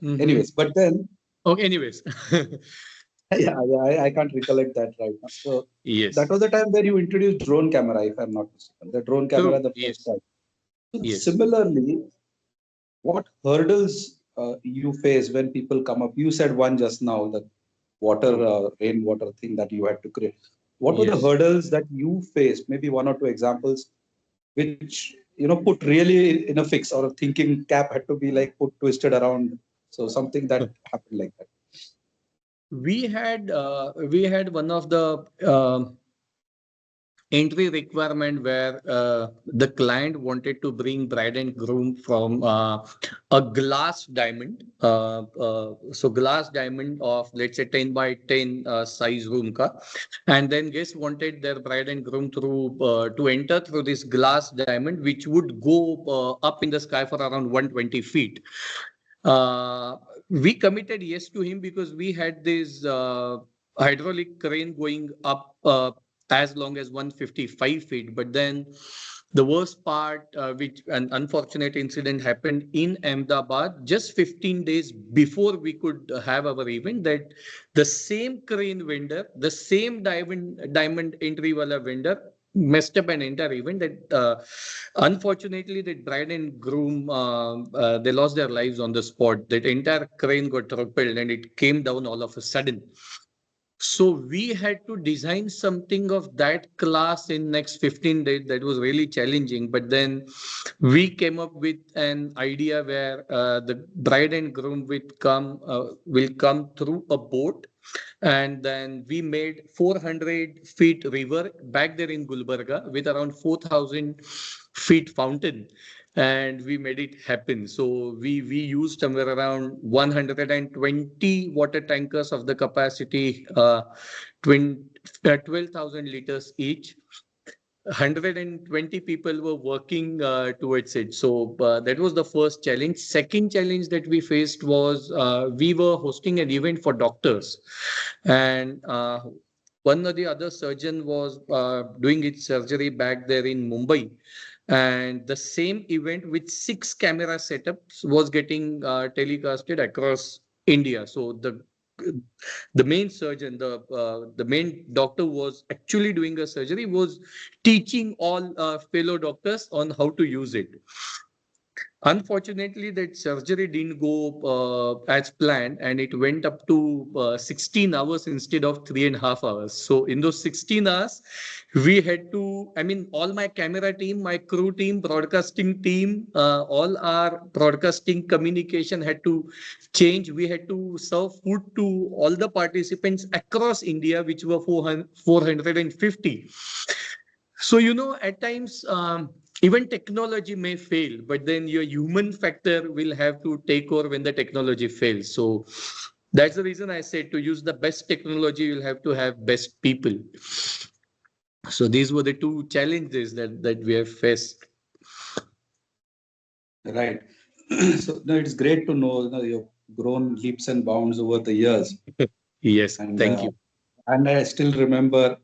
Anyways, but then Oh, anyways. yeah, I can't recollect that right now. So that Yes. was the time where you introduced drone camera, if I'm not mistaken. The drone camera, True. the first Yes. time. So Yes. similarly, what hurdles you face when people come up? You said one just now, that water, rainwater thing that you had to create. What were the Yes. hurdles that you faced? Maybe one or two examples, which put really in a fix, or a thinking cap had to be like put twisted around. So something that happened like that. We had one of the entry requirement where the client wanted to bring bride and groom from a glass diamond. So glass diamond of, let's say, 10 by 10 size room ka. And then guests wanted their bride and groom to enter through this glass diamond, which would go up in the sky for around 120 feet. We committed yes to him because we had this hydraulic crane going up as long as 155 feet. But then the worst part, which an unfortunate incident happened in Ahmedabad just 15 days before we could have our event, that the same crane vendor, the same diamond entry wala vendor messed up an entire event. That unfortunately, that bride and groom they lost their lives on the spot. That entire crane got repelled and it came down all of a sudden. So we had to design something of that class in next 15 days. That was really challenging. But then we came up with an idea where the bride and groom will come through a boat, and then we made 400 feet river back there in Gulbarga with around 4,000 feet fountain, and we made it happen. So we used somewhere around 120 water tankers of the capacity 12,000 liters each. 120 people were working towards it. So that was the first challenge. Second challenge that we faced was we were hosting an event for doctors, and one or the other surgeon was doing its surgery back there in Mumbai. And the same event with 6 camera setups was getting telecasted across India. So the main surgeon, the main doctor was actually doing a surgery, was teaching all fellow doctors on how to use it. Unfortunately, that surgery didn't go as planned, and it went up to 16 hours instead of 3.5 hours. So in those 16 hours, we had to, I mean, all my camera team, my crew team, broadcasting team, all our broadcasting communication had to change. We had to serve food to all the participants across India, which were 450. So, at times, even technology may fail, but then your human factor will have to take over when the technology fails. So that's the reason I said, to use the best technology, you'll have to have best people. So these were the two challenges that we have faced. Right. So no, it's great to know, you've grown leaps and bounds over the years. Yes, And thank you. and I still remember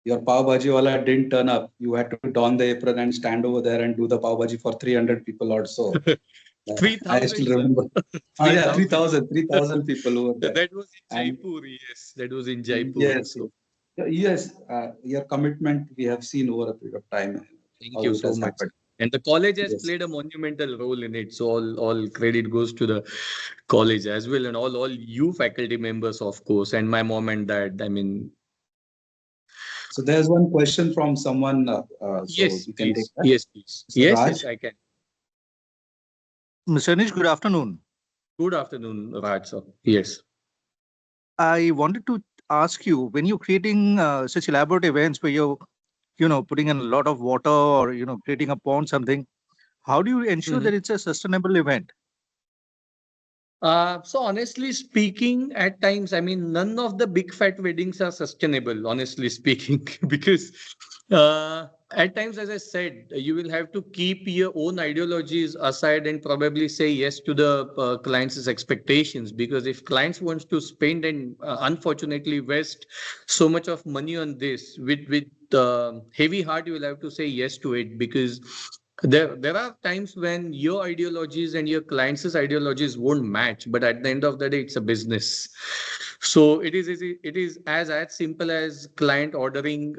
your pav bhaji wala didn't turn up. You had to don the apron and stand over there and do the pav bhaji for 300 people or so. I 3,000, still sir. remember. Oh yeah, 3,000. 3,000 people over there. That was in And Jaipur. Yes, that was in Jaipur. yes, So yes, your commitment we have seen over a period of time, thank how you it so has much. happened. And the college has Yes. played a monumental role in it. So all credit goes to the college as well, and all you faculty members, of course, and my mom and dad. I mean, So there's one question from someone. So Yes, you can take please. that. Yes, please. Mr. Yes, Raj. yes, I can. Mr. Anish, good afternoon. Good afternoon, Raj, sir. Yes. I wanted to ask you, when you're creating such elaborate events where you're, putting in a lot of water or, creating a pond, something, how do you ensure Mhm. that it's a sustainable event? So honestly speaking, at times, I mean, none of the big fat weddings are sustainable, honestly speaking, because at times, as I said, you will have to keep your own ideologies aside and probably say yes to the client's expectations. Because if clients wants to spend and unfortunately waste so much of money on this with heavy heart, you will have to say yes to it, because there are times when your ideologies and your clients' ideologies won't match, but at the end of the day, it's a business. So it is as simple as client ordering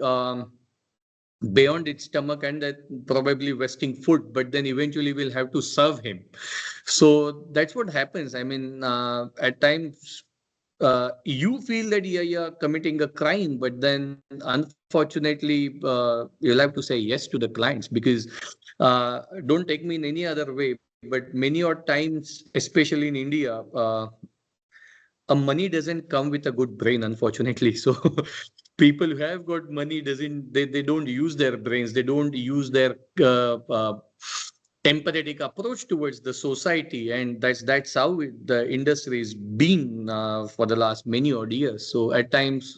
beyond its stomach and that probably wasting food, but then eventually we'll have to serve him. So that's what happens. I mean, at times you feel that you're committing a crime, but then unfortunately, you'll have to say yes to the clients, because don't take me in any other way, but many odd times, especially in India, a money doesn't come with a good brain, unfortunately. So people who have got money they don't use their brains, they don't use their empathetic approach towards the society, and that's how the industry is been for the last many odd years. So at times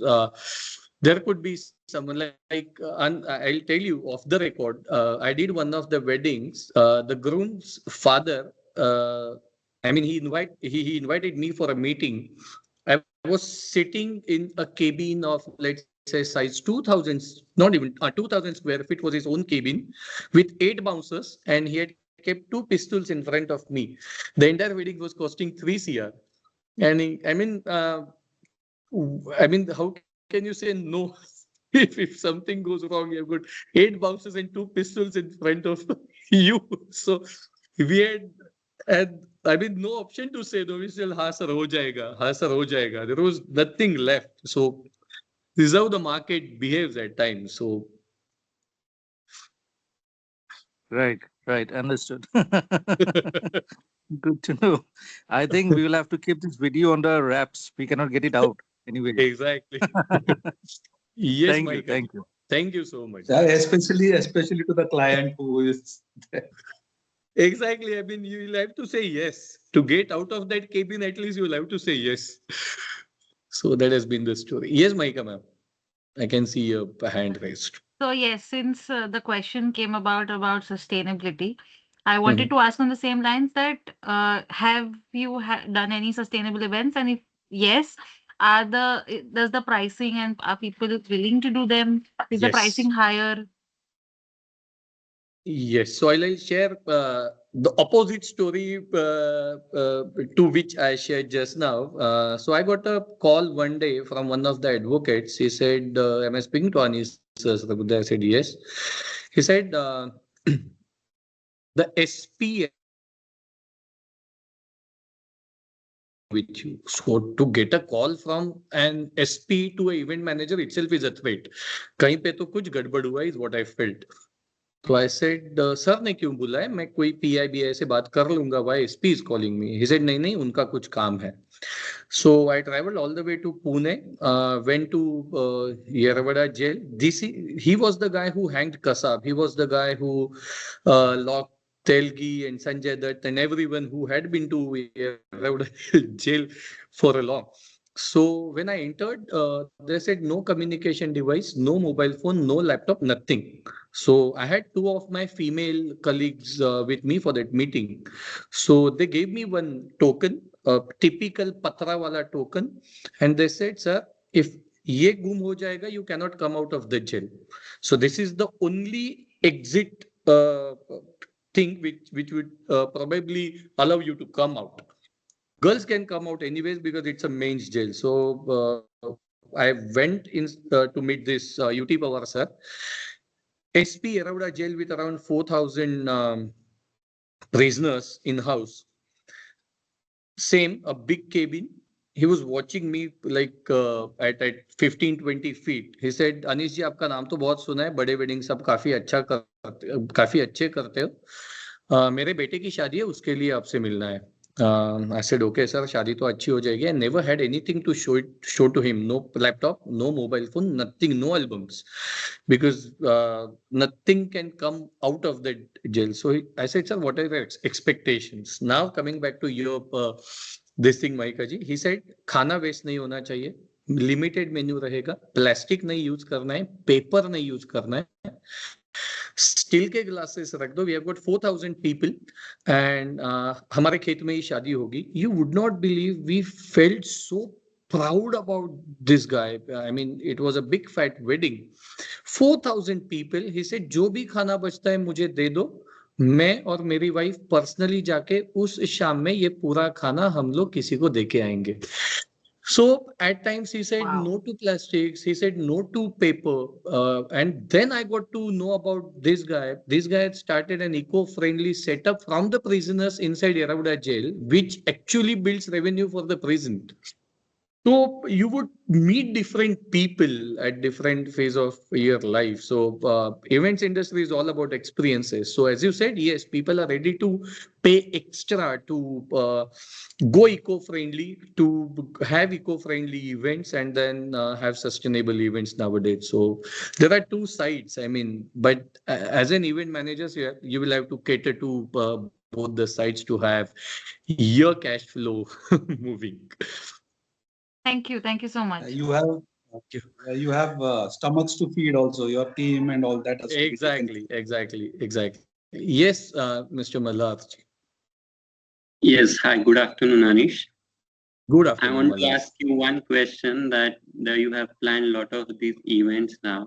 there could be someone I'll tell you off the record, I did one of the weddings, the groom's father, I mean, he invited me for a meeting. I was sitting in a cabin of, let's say, size 2000, not even 2000 square feet was his own cabin with 8 bouncers, and he had kept 2 pistols in front of me. The entire wedding was costing 3 CR. And how can you say no? If something goes wrong, you've got 8 bouncers and 2 pistols in front of you. So we had, I mean, no option to say no. We still, हाँ sir हो जाएगा, हाँ sir हो जाएगा. There was nothing left. So this is how the market behaves at times. So Right, understood. Good to know. I think we will have to keep this video under wraps. We cannot get it out anyway. exactly. Yes, Thank you, Michael. thank you. Thank you so much. Yeah, especially to the client who is Exactly. I mean, you will have to say yes. To get out of that cabin, at least you will have to say yes. So that has been the story. Yes, Maika ma'am. I can see your hand raised. So yes, since the question came about sustainability, I wanted Mhm. to ask on the same lines that have you done any sustainable events, and if yes, does the pricing and are people willing to do them? Is the Yes. pricing higher? Yes. So I'll share the opposite story to which I shared just now. So I got a call one day from one of the advocates. He said, "Am I speaking to Anish Sahasrabudhe?" I said, "Yes." He said, "The SP with you." So to get a call from an SP to an event manager itself is a threat. कहीं पे तो कुछ गड़बड़ हुआ is what I felt. तो I said sir ने क्यों बुलाया, मैं कोई PIBI से बात कर लूंगा, why SP is calling me? He said नहीं नहीं, उनका कुछ काम है. So I traveled all the way to Pune, went to Yeravada jail. He was the guy who hanged Kasab. He was the guy who locked Telgi and Sanjay Dutt and everyone who had been to Yeravada jail for a long. So when I entered, they said no communication device, no mobile phone, no laptop, nothing. So I had 2 of my female colleagues with me for that meeting. So they gave me one token, a typical patra wala token, and they said, "Sir, if ye gum ho jayega, you cannot come out of the jail. So this is the only exit thing which would probably allow you to come out. Girls can come out anyways because it's a men's jail." So I went in to meet this UT Pawar sir. SP Yeravada jail with around 4,000 prisoners in house. Same, a big cabin, he was watching me like at 15-20 feet. He said, Anish ji, आपका नाम तो बहुत सुना है, बड़े wedding सब काफी अच्छे करते हो. मेरे बेटे की शादी है, उसके लिए आपसे मिलना है. I said, okay, sir, शादी तो अच्छी हो जाएगी. I never had anything to show to him. No laptop, no mobile phone, nothing, no albums, because nothing can come out of that jail. So I said, sir, what are your expectations? Now coming back to your this thing, Mahika ji, he said, खाना waste नहीं होना चाहिए, limited menu रहेगा, plastic नहीं use करना है, paper नहीं use करना है, स्टील के ग्लासेस रख दो. We have got 4000 people and हमारे खेत में ही शादी होगी. You would not believe, we felt so proud about this guy. I mean, it was a big fat wedding. 4000 people. He said, जो भी खाना बचता है मुझे दे दो, मैं और मेरी वाइफ पर्सनली जाके उस शाम में ये पूरा खाना हम लोग किसी को देके आएंगे. So at times he said no to plastics, he said no to paper, and then I got to know about this guy. This guy had started an eco-friendly setup from the prisoners inside Yeravada jail, which actually builds revenue for the prison. So you would meet different people at different phase of your life. So events industry is all about experiences. So as you said, yes, people are ready to pay extra to go eco-friendly, to have eco-friendly events, and then have sustainable events nowadays. So there are two sides. I mean, but as an event manager, you will have to cater to both the sides to have your cash flow moving. Thank you so much. You have stomachs to feed also, your team and all that has to be taken. Exactly. Yes, Mr. Malhar. Yes, hi, good afternoon, Anish. Good afternoon. I want to ask you one question that you have planned a lot of these events now.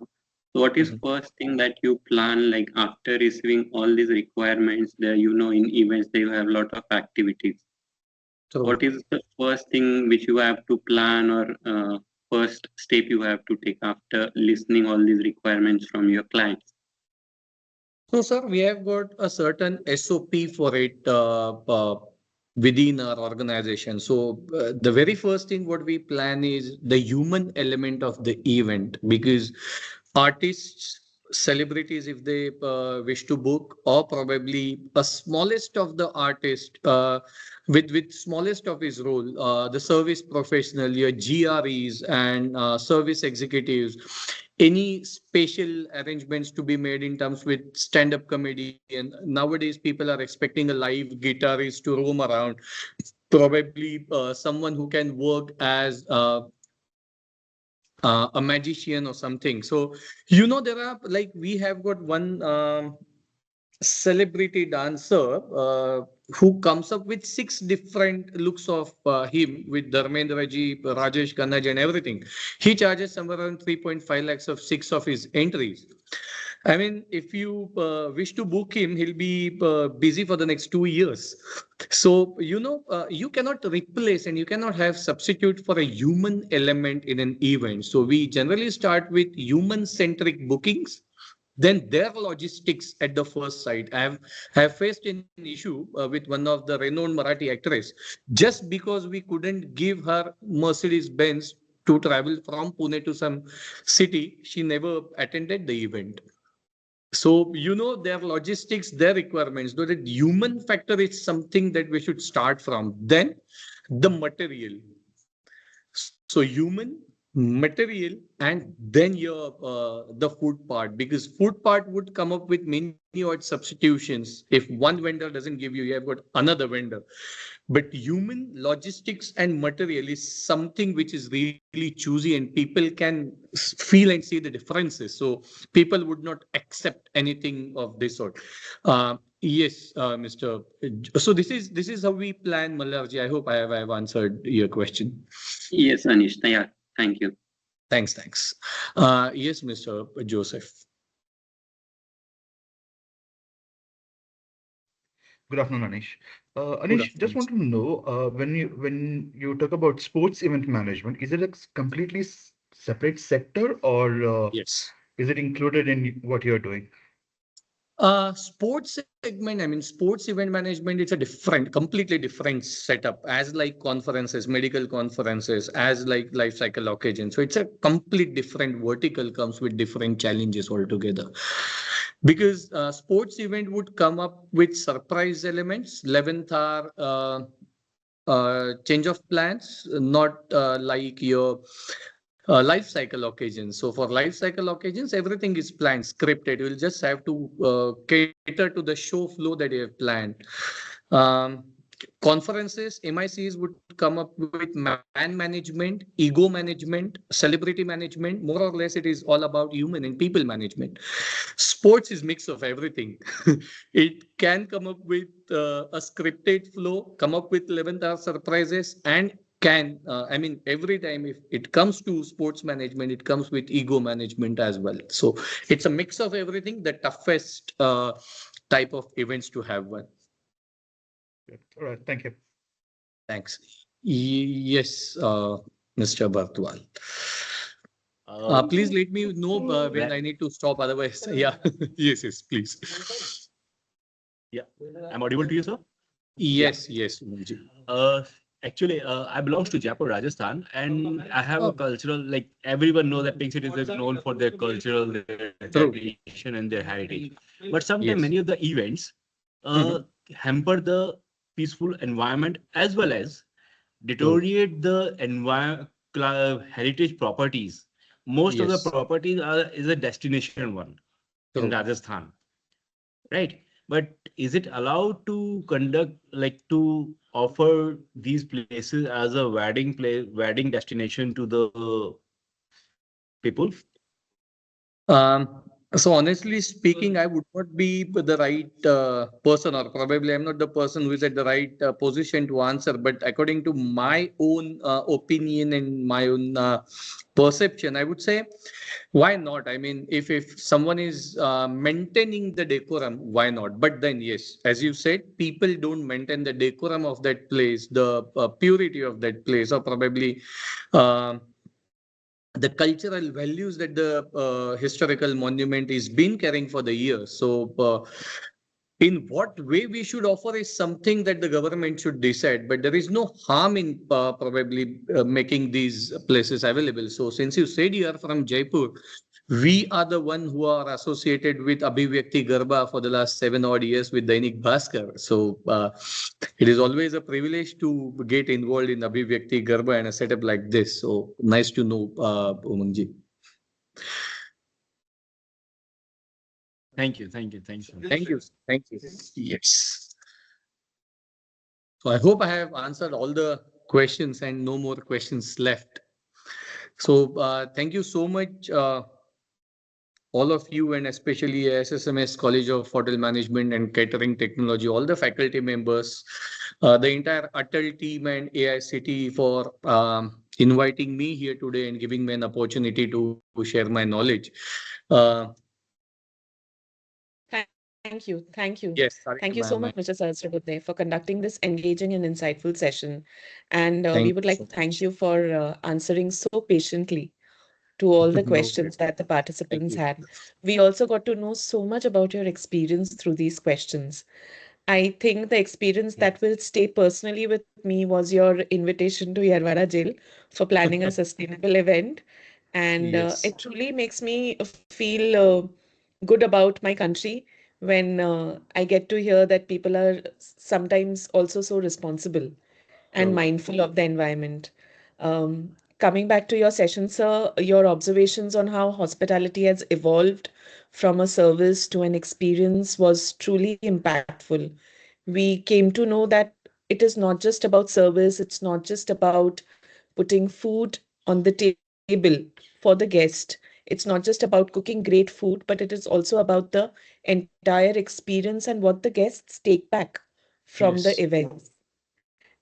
So what is first thing that you plan, like after receiving all these requirements there, in events they have a lot of activities. So what is the first thing which you have to plan, or first step you have to take after listening all these requirements from your clients? So, sir, we have got a certain SOP for it within our organization. So the very first thing what we plan is the human element of the event, because artists, celebrities, if they wish to book, or probably a smallest of the artist with smallest of his role, the service professional, your GREs and service executives, any special arrangements to be made in terms with stand-up comedy. And nowadays people are expecting a live guitarist to roam around, probably someone who can work as a magician or something. So there are, like, we have got one celebrity dancer who comes up with 6 different looks of him, with Dharmendra ji, Rajesh Khanna ji and everything. He charges somewhere around 3.5 lakhs of 6 of his entries. I mean, if you wish to book him, he'll be busy for the next 2 years. So, you cannot replace and you cannot have substitute for a human element in an event. So we generally start with human-centric bookings, then their logistics at the first site. I have faced an issue with one of the renowned Marathi actress, just because we couldn't give her Mercedes-Benz to travel from Pune to some city, she never attended the event. So, their logistics, their requirements, though the human factor is something that we should start from. Then the material. So human, material, and then your the food part, because food part would come up with many odd substitutions. If one vendor doesn't give you, you have got another vendor. But human, logistics and material is something which is really choosy, and people can feel and see the differences. So people would not accept anything of this sort. Yes, Mr. So this is how we plan, Mallarji. I hope I have answered your question. Yes, Anish. Yeah, thank you. Thanks. Yes, Mr. Joseph. Good afternoon, Anish. Anish, just want to know, when you talk about sports event management, is it a completely separate sector, or yes, is it included in what you're doing? Sports segment, I mean, sports event management, it's a completely different setup as like conferences, medical conferences, as like life cycle occasions. So it's a complete different vertical, comes with different challenges altogether. Because sports event would come up with surprise elements, 11th hour change of plans, not like your life cycle occasions. So for life cycle occasions, everything is planned, scripted. You'll just have to cater to the show flow that you have planned. Um, Conferences, MICs would come up with man management, ego management, celebrity management. More or less, it is all about human and people management. Sports is mix of everything. It can come up with a scripted flow, come up with 11th hour surprises, and can I mean, every time if it comes to sports management, it comes with ego management as well. So it's a mix of everything, the toughest type of events to have one. Good. All right. Thank you. Thanks. Yes, Mr. Bartwal. Please let me know when I need to stop. Otherwise, yeah. Yes, please. Yeah, I'm audible to you, sir? Yes, yes, Umanji. Actually, I belongs to Jaipur, Rajasthan, and I have a cultural, like everyone knows that Pink City is known for their cultural, their tradition and their heritage. But sometimes many of the events hamper the peaceful environment as well as deteriorate the heritage properties. Most of the properties is a destination one in Rajasthan, right? But is it allowed to conduct, like to offer these places as a wedding place, wedding destination to the people? So honestly speaking, I would not be the right person, or probably I'm not the person who is at the right position to answer. But according to my own opinion and my own perception, I would say, why not? I mean, if someone is maintaining the decorum, why not? But then yes, as you said, people don't maintain the decorum of that place, the purity of that place, or probably the cultural values that the historical monument is been carrying for the years. So in what way we should offer is something that the government should decide, but there is no harm in probably making these places available. So since you said you are from Jaipur, we are the one who are associated with Abhivyakti Garba for the last 7 odd years with Dainik Bhaskar. So it is always a privilege to get involved in Abhivyakti Garba and a setup like this. So nice to know, Umangji. Thank you. Thank you. Thank you. Thank you. Thank you. Yes. So I hope I have answered all the questions and no more questions left. So thank you so much, all of you, and especially AISSMS College of Hotel Management and Catering Technology, all the faculty members, the entire ATAL team and AICTE for inviting me here today and giving me an opportunity to share my knowledge. Thank you. Thank you. Yes, Thank you so much, Mr. Sahasrabudhe, for conducting this engaging and insightful session. And we would like to thank you for answering so patiently to all the questions that the participants had. We also got to know so much about your experience through these questions. I think the experience that will stay personally with me was your invitation to Yarwada Jail for planning a sustainable event. And it truly makes me feel good about my country when I get to hear that people are sometimes also so responsible and mindful of the environment. Coming back to your session, sir, your observations on how hospitality has evolved from a service to an experience was truly impactful. We came to know that it is not just about service, it's not just about putting food on the table for the guest. It's not just about cooking great food, but it is also about the entire experience and what the guests take back from the events.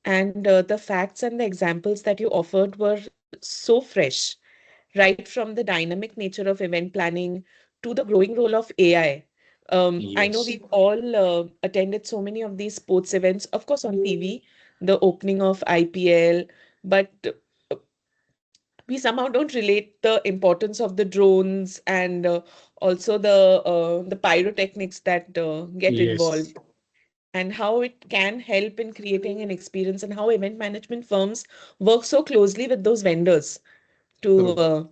And the facts and the examples that you offered were so fresh, right from the dynamic nature of event planning to the growing role of AI. I know we've all attended so many of these sports events, of course, on TV, the opening of IPL, but we somehow don't relate the importance of the drones and also the pyrotechnics that get Yes. involved, and how it can help in creating an experience, and how event management firms work so closely with those vendors to True.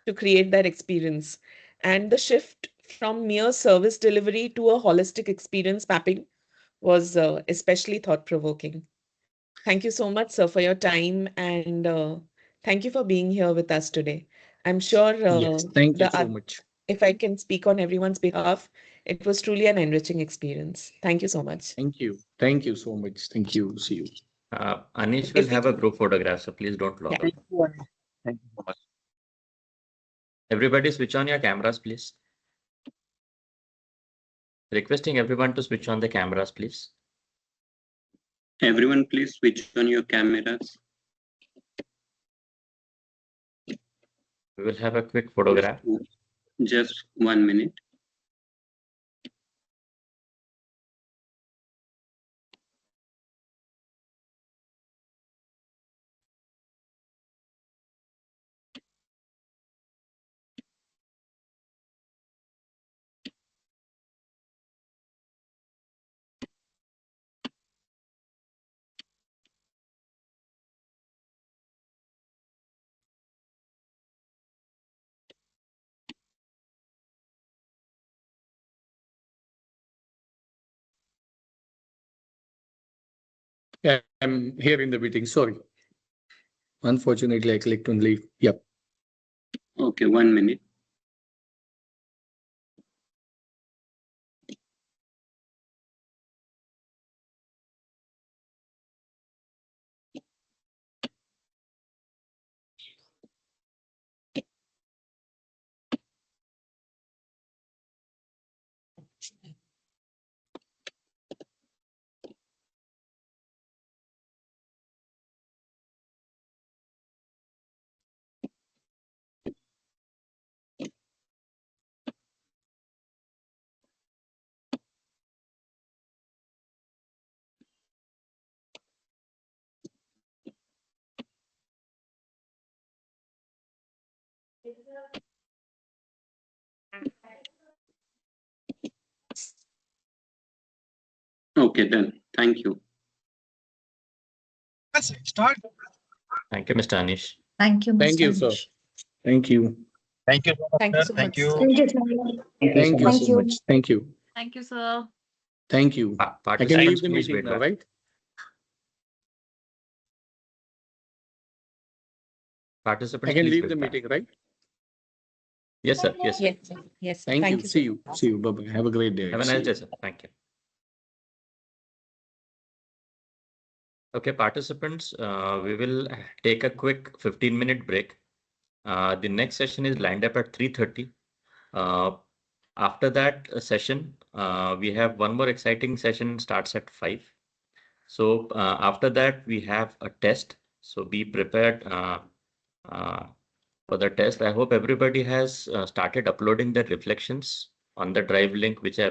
to create that experience. And the shift from mere service delivery to a holistic experience mapping was especially thought provoking. Thank you so much, sir, for your time, and thank you for being here with us today. I'm sure Yes. Thank you the so much. if I can speak on everyone's behalf, it was truly an enriching experience. Thank you so much. Thank you. Thank you so much. Thank you. See you. Anish will If we have a can, group photograph, so please don't log yeah. out. Thank you so much. Everybody switch on your cameras, please. Requesting everyone to switch on the cameras, please. Everyone, please switch on your cameras. We will have a quick photograph. Just 1 minute. Yeah, I'm here in the meeting. Sorry. Unfortunately, I clicked on leave. Yep. Okay, 1 minute. Okay, done. Thank you. Let's start. Thank you, Mr. Anish. Thank you, Thank Mr. you, sir. Anish. Thank you. Thank you so much, Thank you sir. so Thank much, sir. you. Thank you, sir. Thank you Thank so you. much. Thank you. Thank you, sir. Thank you. I can Participants, leave the please meeting wait now, back. right? I Participants, can please leave wait the back. meeting, right? Yes, sir. Yes, sir. Yes, sir. Yes, sir. Thank Thank you. you, See sir. you. See you. Bye-bye. Have a great day. Have a See nice you. day, sir. Thank you. Okay, participants, we will take a quick 15-minute break. The next session is lined up at 3:30. After that session, we have one more exciting session starts at 5. So after that, we have a test. So be prepared for the test. I hope everybody has started uploading their reflections on the drive link, which I